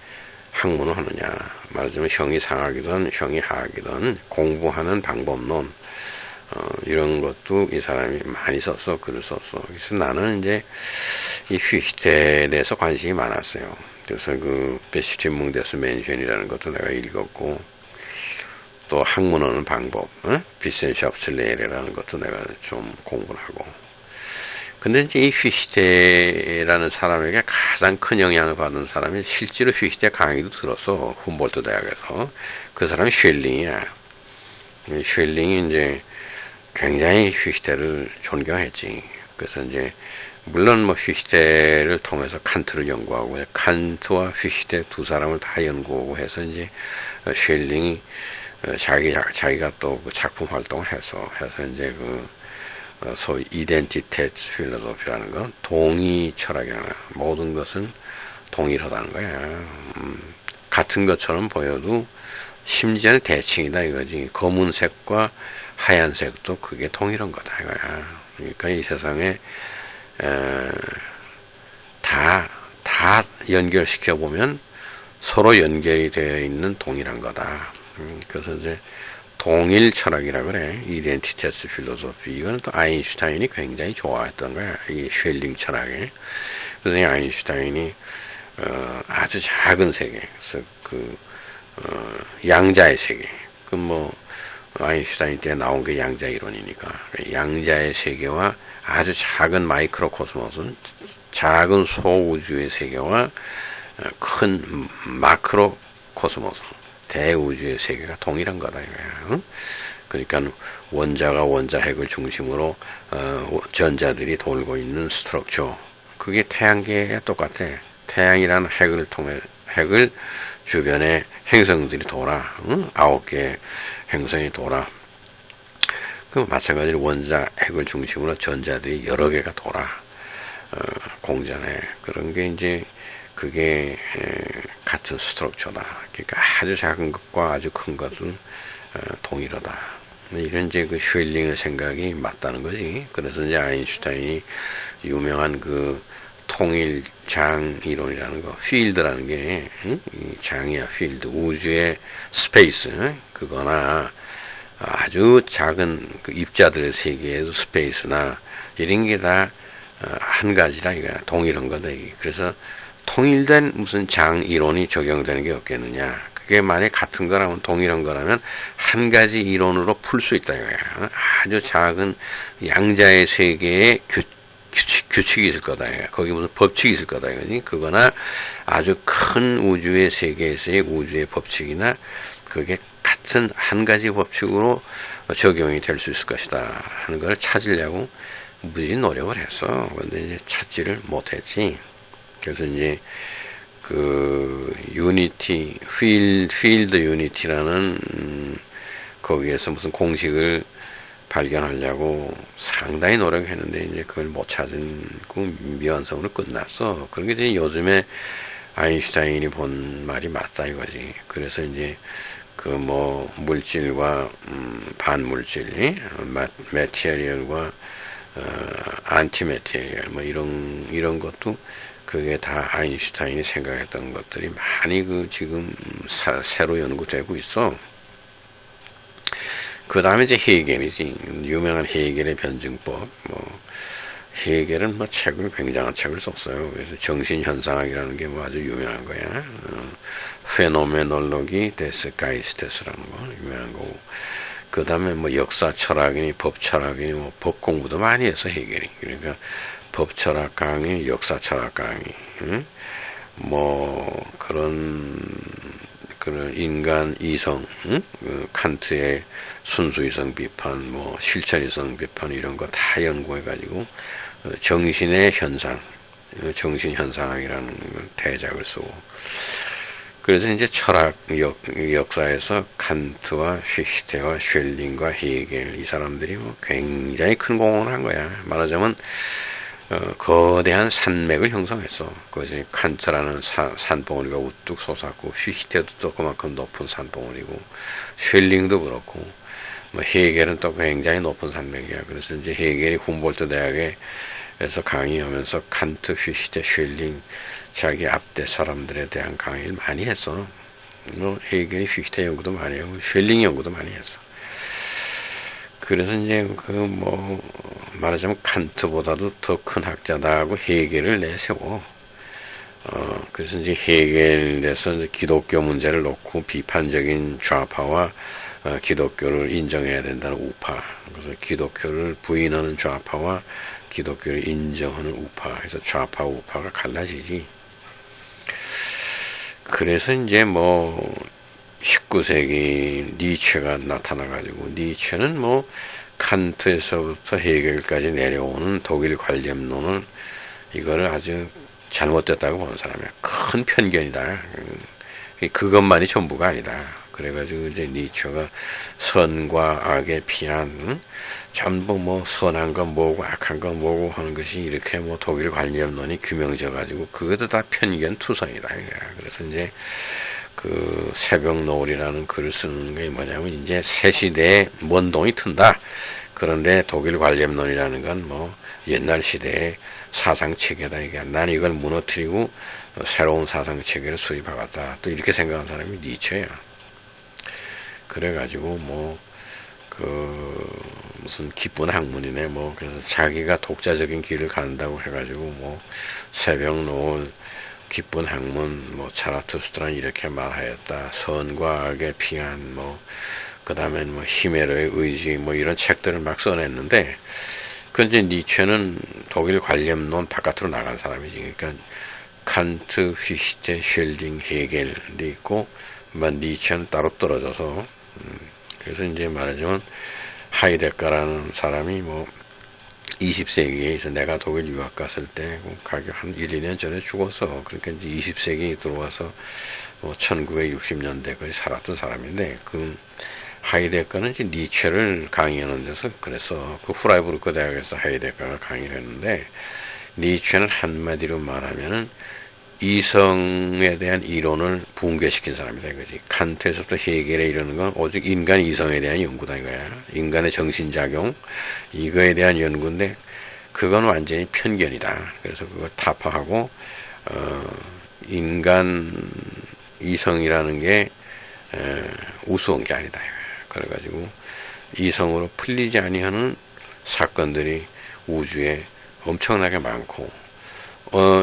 Speaker 1: 학문을 하느냐. 말하자면 형이 상하기든 형이 하하기든 공부하는 방법론, 이런 것도 이 사람이 많이 썼어. 글을 썼어. 그래서 나는 이제 이 휘히테에 대해서 관심이 많았어요. 그래서 그 베시티문데스 멘션이라는 것도 내가 읽었고, 또 학문하는 방법, 비센샵슬레이라는 것도 내가 좀 공부를 하고. 근데 이제 이 휘히테라는 사람에게 가장 큰 영향을 받은 사람이 실제로 휘히테 강의도 들었어. humboldt 대학에서. 그 사람이 쉘링이야. 쉘링이 이제 굉장히 휘히테를 존경했지. 그래서 이제 물론 뭐 휘히테를 통해서 칸트를 연구하고 칸트와 휘히테 두 사람을 다 연구하고 해서 이제 쉘링이 자기가 또 그 작품 활동을 해서 이제 그 소위 이덴티테츠 필로소피라는 건 동의 철학이라는 거야. 모든 것은 동일하다는 거야. 같은 것처럼 보여도 심지어는 대칭이다 이거지. 검은색과 하얀색도 그게 동일한 거다 이거야. 그러니까 이 세상에 다 연결시켜 보면 서로 연결이 되어 있는 동일한 거다. 그래서 이제 동일 철학이라고 그래. 이덴티테스 필로소피. 이거는 또 아인슈타인이 굉장히 좋아했던 거야. 이 쉘링 철학에. 그래서 이 아인슈타인이 아주 작은 세계, 그래서 양자의 세계. 아인슈타인 때 나온 게 양자 이론이니까. 양자의 세계와 아주 작은 마이크로 코스모스, 작은 소우주의 세계와 큰 마크로 코스모스, 대우주의 세계가 동일한 거다 이거야. 그러니까 원자가 원자 핵을 중심으로 전자들이 돌고 있는 스트럭처, 그게 태양계에 똑같아. 태양이라는 핵을 주변에 행성들이 돌아. 9개의 행성이 돌아. 그 마찬가지로 원자 핵을 중심으로 전자들이 여러 개가 돌아. 공전에. 그런 게 이제 그게 같은 스트럭처다. 그러니까 아주 작은 것과 아주 큰 것은 동일하다. 이런 이제 그 슈일링의 생각이 맞다는 거지. 그래서 이제 아인슈타인이 유명한 그 통일장 이론이라는 거, 필드라는 게 장이야, 필드, 우주의 스페이스, 그거나 아주 작은 그 입자들의 세계에도 스페이스나 이런 게 다 한 가지라 이거야. 동일한 거다. 그래서 통일된 무슨 장 이론이 적용되는 게 없겠느냐. 그게 만약 같은 거라면, 동일한 거라면 한 가지 이론으로 풀 수 있다 이거야. 아주 작은 양자의 세계에 규칙이 있을 거다. 거기 무슨 법칙이 있을 거다. 이거니. 그거나 아주 큰 우주의 세계에서의 우주의 법칙이나 그게 같은 한 가지 법칙으로 적용이 될 수 있을 것이다 하는 걸 찾으려고 무지 노력을 했어. 근데 이제 찾지를 못했지. 그래서 이제 그 유니티, 필드 유니티라는 거기에서 무슨 공식을 발견하려고 상당히 노력했는데 이제 그걸 못 찾고 미완성으로 끝났어. 그런 게 이제 요즘에 아인슈타인이 본 말이 맞다 이거지. 그래서 이제 그 뭐 물질과 반물질, 매티리얼과 안티매티리얼 뭐 이런 것도 그게 다 아인슈타인이 생각했던 것들이 많이 그 지금 새로 연구되고 있어. 그 다음에 이제 헤겔이지. 유명한 헤겔의 변증법. 뭐 헤겔은 뭐 책을 굉장한 책을 썼어요. 그래서 정신현상학이라는 게 뭐 아주 유명한 거야. 페노메놀로기 데스 가이스테스라는 거 유명한 거고. 그 다음에 뭐 역사 철학이니 법 철학이니 뭐 법 공부도 많이 했어 헤겔이. 그러니까 법 철학 강의, 역사 철학 강의, 뭐 그런 인간 이성, 그 칸트의 순수 이성 비판, 뭐 실천 이성 비판 이런 거 다 연구해 가지고 정신의 현상, 정신 현상학이라는 걸 대작을 쓰고. 그래서 이제 철학 역사에서 칸트와 휘히테와 쉘링과 헤겔 이 사람들이 뭐 굉장히 큰 공헌을 한 거야. 말하자면 거대한 산맥을 형성했어. 그것이 칸트라는 산봉우리가 우뚝 솟았고, 휘히테도 또 그만큼 높은 산봉우리고, 쉘링도 그렇고, 뭐 헤겔은 또 굉장히 높은 산맥이야. 그래서 이제 헤겔이 humboldt 대학에서 강의하면서 칸트, 휘히테, 쉘링 자기 앞대 사람들에 대한 강의를 많이 했어. 뭐 헤겔이 휘히테 연구도 많이 하고, 쉘링 연구도 많이 했어. 그래서 이제 그 뭐 말하자면 칸트보다도 더 큰 학자다 하고 헤겔을 내세워. 그래서 이제 헤겔에서 이제 기독교 문제를 놓고 비판적인 좌파와 기독교를 인정해야 된다는 우파. 그래서 기독교를 부인하는 좌파와 기독교를 인정하는 우파. 그래서 좌파 우파가 갈라지지. 그래서 이제 뭐 19세기 니체가 나타나가지고 니체는 뭐 칸트에서부터 헤겔까지 내려오는 독일 관념론을 이거를 아주 잘못됐다고 보는 사람이야. 큰 편견이다. 그것만이 전부가 아니다. 그래가지고 이제 니체가 선과 악의 피한 전부 뭐 선한 건 뭐고 악한 건 뭐고 하는 것이 이렇게 뭐 독일 관념론이 규명져가지고 그것도 다 편견 투성이다. 그래서 이제 그 새벽 노을이라는 글을 쓰는 게 뭐냐면 이제 새 시대에 먼동이 튼다. 그런데 독일 관념론이라는 건 뭐 옛날 시대의 사상 체계다. 이게 난 이걸 무너뜨리고 새로운 사상 체계를 수립하겠다. 또 이렇게 생각하는 사람이 니체야. 그래가지고 뭐 그 무슨 기쁜 학문이네. 뭐 그래서 자기가 독자적인 길을 간다고 해가지고 뭐 새벽 노을 기쁜 학문, 뭐 자라투스트라는 이렇게 말하였다. 선과 악의 피한, 뭐 그 다음엔 뭐 히메로의 의지, 뭐 이런 책들을 막 써냈는데, 그 이제 니체는 독일 관념론 바깥으로 나간 사람이지. 그러니까 칸트, 휘히테, 쉘링, 헤겔도 있고, 니체는 따로 떨어져서, 그래서 이제 말하자면 하이데거라는 사람이 뭐 20세기에 내가 독일 유학 갔을 때 가격 한 1, 2년 전에 죽었어. 그러니까 이제 20세기에 들어와서 뭐 1960년대까지 살았던 사람인데 그 하이데거는 이제 니체를 강의하는 데서 그래서 그 후라이부르크 대학에서 하이데거가 강의를 했는데 니체는 한마디로 말하면은 이성에 대한 이론을 붕괴시킨 사람이다 이거지. 칸트에서부터 헤겔에 이르는 건 오직 인간 이성에 대한 연구다 이거야. 인간의 정신작용 이거에 대한 연구인데 그건 완전히 편견이다. 그래서 그걸 타파하고 인간 이성이라는 게 우스운 게 아니다 이거야. 그래가지고 이성으로 풀리지 아니하는 사건들이 우주에 엄청나게 많고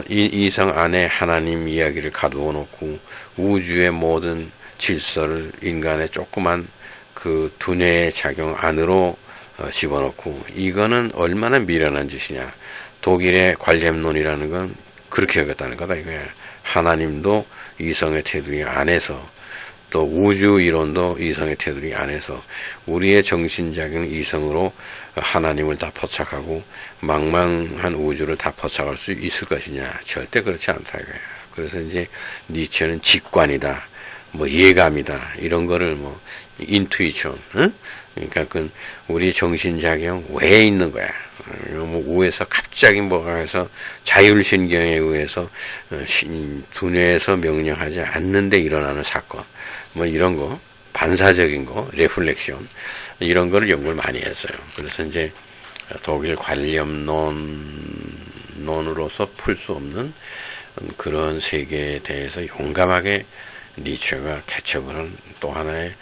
Speaker 1: 이성 안에 하나님 이야기를 가두어 놓고 우주의 모든 질서를 인간의 조그만 그 두뇌의 작용 안으로 집어넣고 이거는 얼마나 미련한 짓이냐. 독일의 관념론이라는 건 그렇게 여겼다는 거다 이거야. 하나님도 이성의 테두리 안에서 또 우주 이론도 이성의 테두리 안에서 우리의 정신작용 이성으로 하나님을 다 포착하고 망망한 우주를 다 포착할 수 있을 것이냐. 절대 그렇지 않다 이거야. 그래서 이제 니체는 직관이다. 뭐 예감이다 이런 거를 뭐 인투이션, 응? 그러니까 그 우리 정신작용 외에 있는 거야. 뭐 우에서 갑자기 뭐가 해서 자율신경에 의해서 두뇌에서 명령하지 않는데 일어나는 사건, 뭐 이런 거 반사적인 거 레플렉션 이런 거를 연구를 많이 했어요. 그래서 이제 독일 관념론으로서 풀 수 없는 그런 세계에 대해서 용감하게 니체가 개척을 한 또 하나의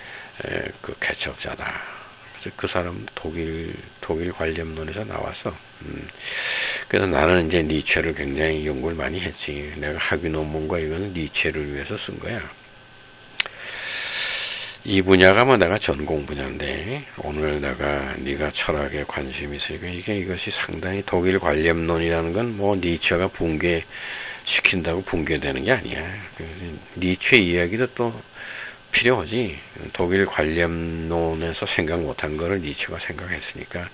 Speaker 1: 그 개척자다. 그래서 그 사람 독일 관념론에서 나왔어. 그래서 나는 이제 니체를 굉장히 연구를 많이 했지. 내가 학위 논문과 이거는 니체를 위해서 쓴 거야. 이 분야가 뭐 내가 전공 분야인데 오늘 내가 네가 철학에 관심이 있으니까 이것이 상당히 독일 관념론이라는 건 뭐 니체가 붕괴시킨다고 붕괴되는 게 아니야. 니체 이야기도 또 필요하지. 독일 관념론에서 생각 못한 거를 니체가 생각했으니까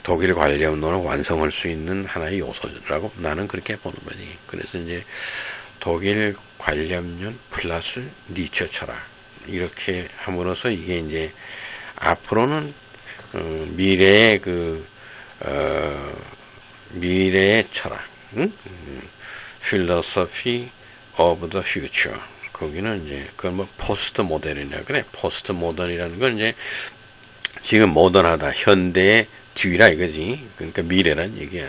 Speaker 1: 독일 관념론을 완성할 수 있는 하나의 요소라고 나는 그렇게 보는 거지. 그래서 이제 독일 관념론 플러스 니체 철학 이렇게 함으로써 이게 이제 앞으로는 미래의 미래의 철학, 응? Philosophy of the Future. 거기는 이제 그건 뭐 포스트 모던이라 그래. 포스트 모던이라는 건 이제 지금 모던하다 현대의 뒤라 이거지. 그러니까 미래란 얘기야.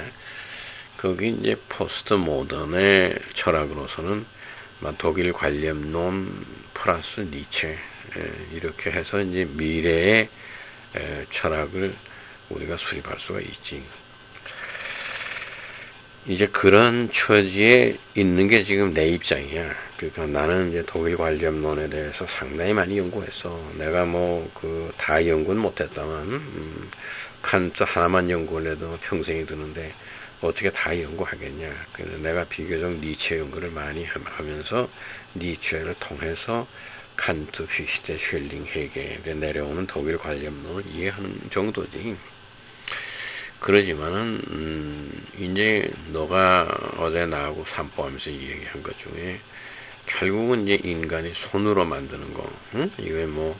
Speaker 1: 거기 이제 포스트 모던의 철학으로서는 독일 관념론 플러스 니체 이렇게 해서 이제 미래의 철학을 우리가 수립할 수가 있지. 이제 그런 처지에 있는 게 지금 내 입장이야. 그러니까 나는 이제 독일 관념론에 대해서 상당히 많이 연구했어. 내가 뭐 다 연구는 못했다만 칸트 하나만 연구를 해도 평생이 드는데 어떻게 다 연구하겠냐. 그래서 내가 비교적 니체 연구를 많이 하면서 니체를 통해서 칸트, 피히테, 쉘링, 헤겔에 내려오는 독일 관념론을 이해하는 정도지. 그러지만은 이제 너가 어제 나하고 산보하면서 얘기한 것 중에 결국은 이제 인간이 손으로 만드는 거, 응? 이게 뭐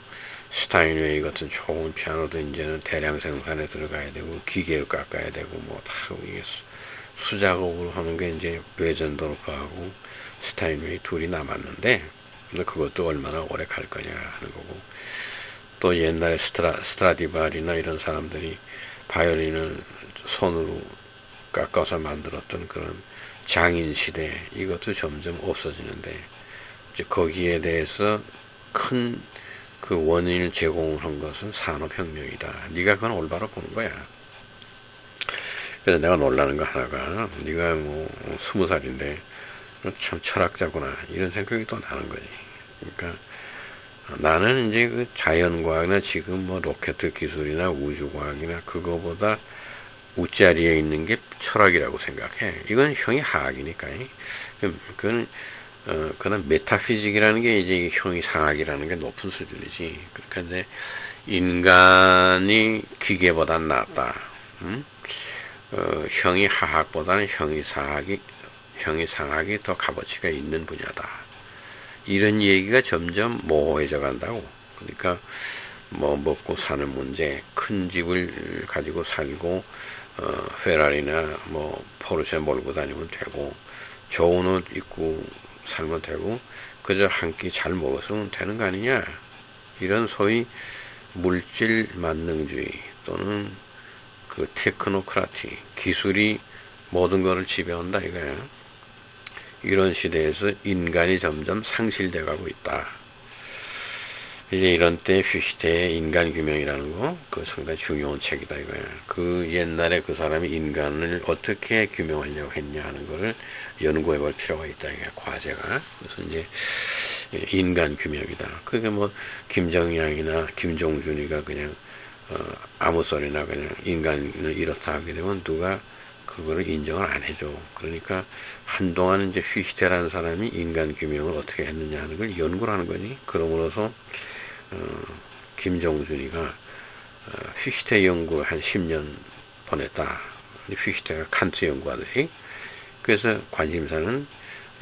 Speaker 1: 스타인웨이 같은 좋은 피아노도 이제는 대량 생산에 들어가야 되고 기계로 깎아야 되고 뭐 다 이게 수작업으로 하는 게 이제 베전도르프하고 스타인웨이 둘이 남았는데 근데 그것도 얼마나 오래 갈 거냐 하는 거고 또 옛날에 스트라디바리나 이런 사람들이 바이올린을 손으로 깎아서 만들었던 그런 장인 시대 이것도 점점 없어지는데 이제 거기에 대해서 큰 그 원인을 제공한 것은 산업혁명이다. 네가 그건 올바로 보는 거야. 그래서 내가 놀라는 거 하나가 네가 뭐 20살인데 참 철학자구나 이런 생각이 또 나는 거지. 그러니까 나는 이제 그 자연과학이나 지금 뭐 로켓 기술이나 우주과학이나 그거보다 윗자리에 있는 게 철학이라고 생각해. 이건 형이 하학이니까. 그건 그런 메타피직이라는 게 이제 형이 상학이라는 게 높은 수준이지. 그러니까 이제 인간이 기계보다 낫다. 형이 하학보다는 형이 상학이 더 값어치가 있는 분야다. 이런 얘기가 점점 모호해져 간다고. 그러니까 뭐 먹고 사는 문제, 큰 집을 가지고 살고 페라리나 뭐 포르쉐 몰고 다니면 되고 좋은 옷 입고 살면 되고 그저 한 끼 잘 먹었으면 되는 거 아니냐. 이런 소위 물질 만능주의 또는 그 테크노크라티 기술이 모든 것을 지배한다 이거야. 이런 시대에서 인간이 점점 상실돼 가고 있다. 이제 이런 때 퓨시테의 인간규명이라는 거, 그 상당히 중요한 책이다 이거야. 그 옛날에 그 사람이 인간을 어떻게 규명하려고 했냐 하는 거를 연구해 볼 필요가 있다 이게 과제가. 그래서 이제 인간규명이다. 그게 뭐 김정양이나 김종준이가 그냥 아무 소리나 그냥 인간을 이렇다 하게 되면 누가 그거를 인정을 안 해줘. 그러니까 한동안 이제 퓨시테라는 사람이 인간 규명을 어떻게 했느냐 하는 걸 연구를 하는 거니. 그러므로서 김종준이가 퓨시테 연구를 한 10년 보냈다. 퓨시테가 칸트 연구하듯이. 그래서 관심사는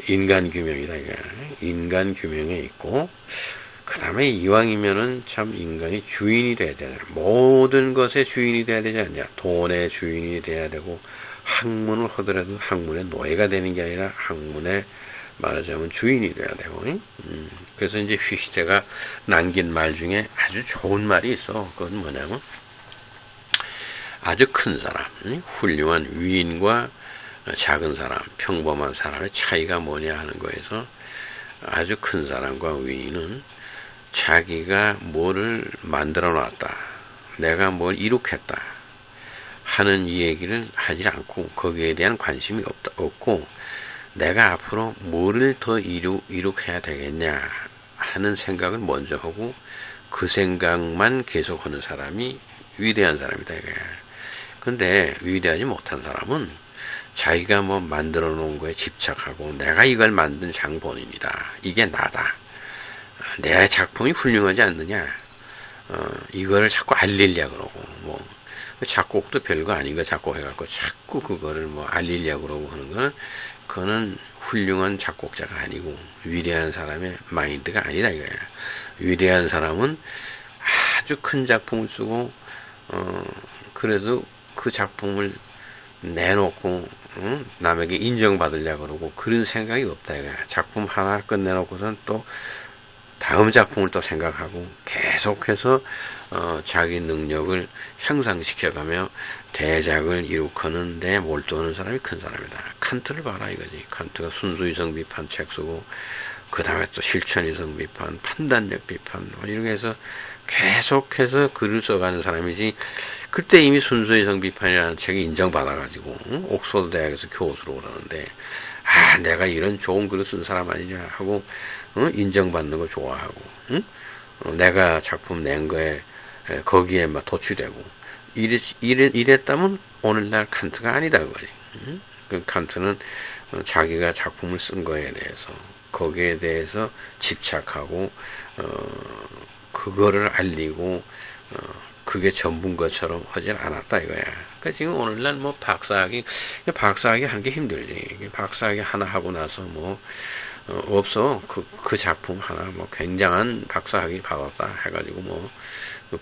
Speaker 1: 인간 규명이다 이게. 인간 규명에 있고, 그 다음에 이왕이면은 참 인간이 주인이 돼야 되는, 모든 것의 주인이 돼야 되지 않냐. 돈의 주인이 돼야 되고, 학문을 하더라도 학문의 노예가 되는 게 아니라 학문의 말하자면 주인이 돼야 되고. 그래서 이제 휘시테가 남긴 말 중에 아주 좋은 말이 있어. 그건 뭐냐면 아주 큰 사람, 훌륭한 위인과 작은 사람, 평범한 사람의 차이가 뭐냐 하는 거에서 아주 큰 사람과 위인은 자기가 뭐를 만들어 놨다, 내가 뭘 이룩했다 하는 이 얘기를 하지 않고 거기에 대한 관심이 없고 내가 앞으로 뭐를 더 이룩해야 되겠냐 하는 생각을 먼저 하고 그 생각만 계속하는 사람이 위대한 사람이다 이거야. 근데 위대하지 못한 사람은 자기가 뭐 만들어 놓은 거에 집착하고 내가 이걸 만든 장본인이다, 이게 나다, 내 작품이 훌륭하지 않느냐, 이거를 자꾸 알리려고 그러고, 뭐 작곡도 별거 아닌 거 작곡해갖고 자꾸 그거를 뭐 알리려고 그러고 하는 거는, 그거는 훌륭한 작곡자가 아니고 위대한 사람의 마인드가 아니다 이거야. 위대한 사람은 아주 큰 작품을 쓰고 그래도 그 작품을 내놓고 남에게 인정받으려고 그러고 그런 생각이 없다 이거야. 작품 하나 끝내놓고선 또 다음 작품을 또 생각하고 계속해서 자기 능력을 향상시켜가며 대작을 이룩하는 데 몰두하는 사람이 큰 사람이다. 칸트를 봐라 이거지. 칸트가 순수이성 비판 책 쓰고 그 다음에 또 실천이성 비판, 판단력 비판 뭐 이렇게 해서 계속해서 글을 써가는 사람이지. 그때 이미 순수이성 비판이라는 책이 인정받아가지고 옥스퍼드 대학에서 교수로 오라는데 내가 이런 좋은 글을 쓴 사람 아니냐 하고 인정받는 거 좋아하고 내가 작품 낸 거에 거기에 막 도취되고 이랬다면 오늘날 칸트가 아니다 그거지. 그 칸트는 자기가 작품을 쓴 거에 대해서 거기에 대해서 집착하고 그거를 알리고 그게 전부인 것처럼 하질 않았다 이거야. 그러니까 지금 오늘날 뭐 박사학위 하는 게 힘들지. 박사학위 하나 하고 나서 뭐 없어. 그 작품 하나 뭐 굉장한 박사학위 받았다 해가지고 뭐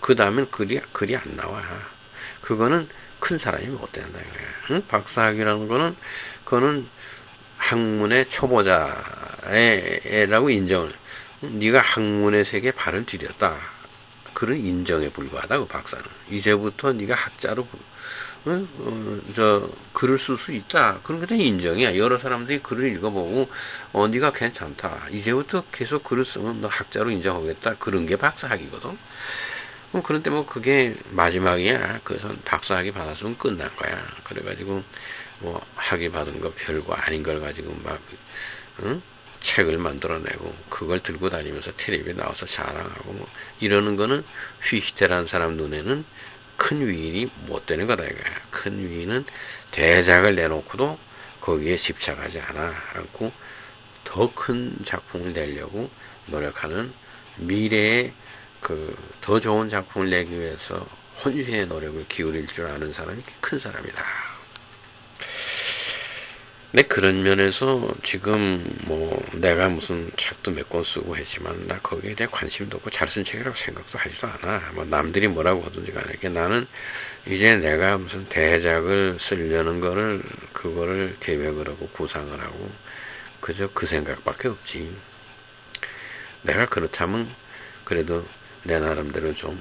Speaker 1: 그 다음엔 글이 안 나와. 그거는 큰 사람이 못 된다 이거야. 응? 박사학위라는 거는 그거는 학문의 초보자라고 인정을. 네가 학문의 세계에 발을 들였다. 그런 인정에 불과하다 그 박사는. 이제부터 네가 학자로 글을 쓸 수 있다. 그런 게 다 인정이야. 여러 사람들이 글을 읽어보고 네가 괜찮다. 이제부터 계속 글을 쓰면 너 학자로 인정하겠다. 그런 게 박사학위거든. 그런데 뭐 그게 마지막이야. 그래서 박사학위 받았으면 끝난 거야. 그래가지고 뭐 학위 받은 거 별거 아닌 걸 가지고 막 책을 만들어내고 그걸 들고 다니면서 텔레비에 나와서 자랑하고 뭐 이러는 거는 휘히테라는 사람 눈에는 큰 위인이 못 되는 거다 이거야. 큰 위인은 대작을 내놓고도 거기에 집착하지 않고 더 큰 작품을 내려고 노력하는, 미래에 더 좋은 작품을 내기 위해서 혼신의 노력을 기울일 줄 아는 사람이 큰 사람이다. 네, 그런 면에서 지금 뭐 내가 무슨 책도 몇 권 쓰고 했지만 나 거기에 대해 관심도 없고 잘 쓴 책이라고 생각도 하지도 않아. 뭐 남들이 뭐라고 하든지 간에 나는 이제 내가 무슨 대작을 쓰려는 거를 그거를 계획을 하고 구상을 하고 그저 그 생각밖에 없지. 내가 그렇다면 그래도 내 나름대로 좀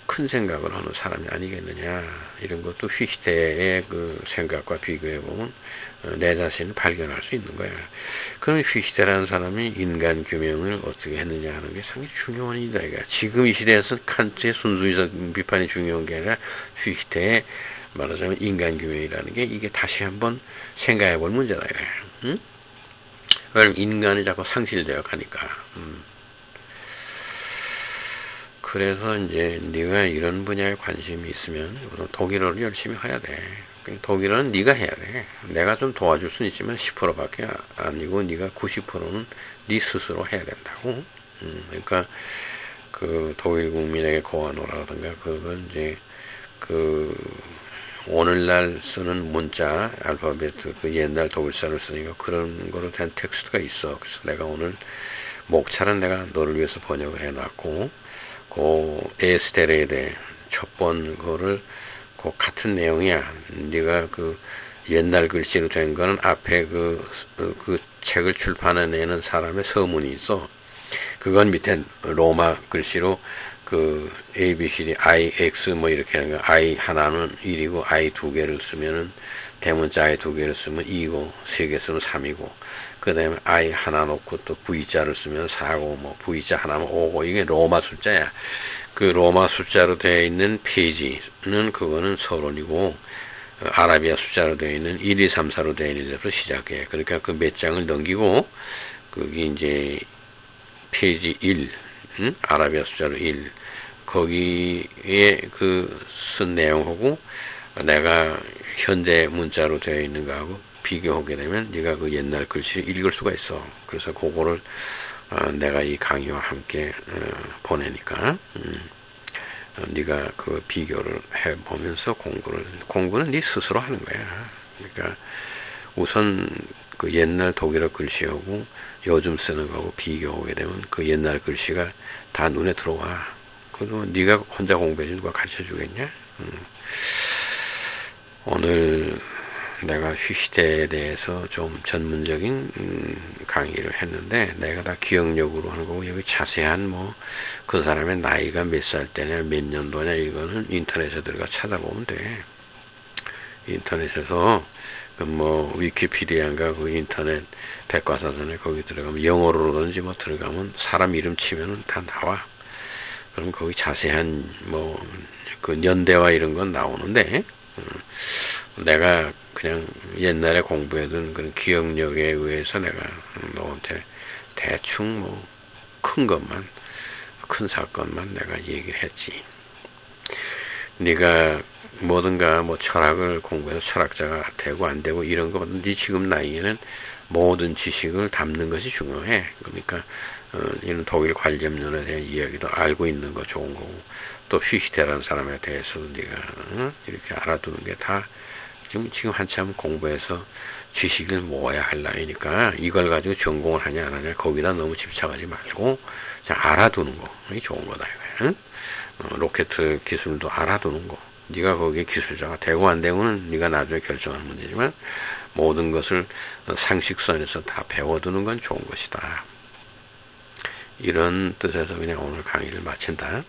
Speaker 1: 큰 생각을 하는 사람이 아니겠느냐, 이런 것도 휘시테의 그 생각과 비교해보면 내 자신을 발견할 수 있는 거야. 그럼 휘시테라는 사람이 인간 규명을 어떻게 했느냐 하는 게 상당히 중요한 일이다. 이거. 지금 이 시대에서 칸트의 순수이성 비판이 중요한 게 아니라 휘시테의 말하자면 인간 규명이라는 게 이게 다시 한번 생각해 볼 문제다. 이거. 왜냐면 인간이 자꾸 상실되어 가니까. 그래서 이제 네가 이런 분야에 관심이 있으면 독일어를 열심히 해야 돼. 독일어는 네가 해야 돼. 내가 좀 도와줄 수는 있지만 10%밖에 아니고 네가 90%는 네 스스로 해야 된다고. 그러니까 그 독일 국민에게 고아노라든가 그건 이제 그 오늘날 쓰는 문자, 알파벳, 그 옛날 독일사를 쓰니까 그런 거로 된 텍스트가 있어. 그래서 내가 오늘 목차는 내가 너를 위해서 번역을 해놨고, 그 에스테레에 대해 첫 번 거를 그 같은 내용이야. 네가 그 옛날 글씨로 된 거는 앞에 그 책을 출판해내는 사람의 서문이 있어. 그건 밑에 로마 글씨로 그 ABCD, IX 뭐 이렇게 하는 거, I 하나는 1이고, I 두 개를 쓰면은, 대문자 I 두 개를 쓰면 2고, 세 개 쓰면 3이고, 그 다음에 I 하나 놓고 또 V자를 쓰면 4고, 뭐 V자 하나면 5고, 이게 로마 숫자야. 그 로마 숫자로 되어 있는 페이지는 그거는 서론이고, 아라비아 숫자로 되어 있는 1, 2, 3, 4로 되어 있는 데서 시작해. 그러니까 그 몇 장을 넘기고, 그게 이제 페이지 1, 아라비아 숫자로 1, 거기에 그 쓴 내용하고 내가 현대 문자로 되어 있는 거하고 비교하게 되면 네가 그 옛날 글씨를 읽을 수가 있어. 그래서 그거를 내가 이 강의와 함께 보내니까 네가 그 비교를 해보면서 공부는 네 스스로 하는 거야. 그러니까 우선 그 옛날 독일어 글씨하고 요즘 쓰는 거하고 비교하게 되면 그 옛날 글씨가 다 눈에 들어와. 그래도 네가 혼자 공부해서 누가 가르쳐 주겠냐? 오늘 내가 휘시대에 대해서 좀 전문적인 강의를 했는데 내가 다 기억력으로 하는 거고 여기 자세한 뭐 그 사람의 나이가 몇 살 때냐 몇 년도냐 이거는 인터넷에 들어가 찾아보면 돼. 인터넷에서 뭐 위키피디아인가 그 인터넷 백과사전에 거기 들어가면 영어로든지 뭐 들어가면 사람 이름 치면은 다 나와. 그럼 거기 자세한 뭐 그 연대와 이런 건 나오는데 내가 그냥 옛날에 공부해둔 그런 기억력에 의해서 내가 너한테 대충 뭐 큰 것만 큰 사건만 내가 얘기를 했지. 네가 뭐든가 뭐 철학을 공부해서 철학자가 되고 안 되고 이런 거보다 네 지금 나이에는 모든 지식을 담는 것이 중요해. 그러니까 이런 독일 관념론에 대한 이야기도 알고 있는 거 좋은 거고 또 휘히테라는 사람에 대해서도 네가 이렇게 알아두는 게 다 지금 한참 공부해서 지식을 모아야 할 나이니까 이걸 가지고 전공을 하냐 안 하냐 거기다 너무 집착하지 말고 그냥 알아두는 거 이게 좋은 거다 이거야. 로켓 기술도 알아두는 거. 네가 거기에 기술자가 되고 안 되고는 네가 나중에 결정하는 문제지만 모든 것을 상식선에서 다 배워두는 건 좋은 것이다. 이런 뜻에서 그냥 오늘 강의를 마친다.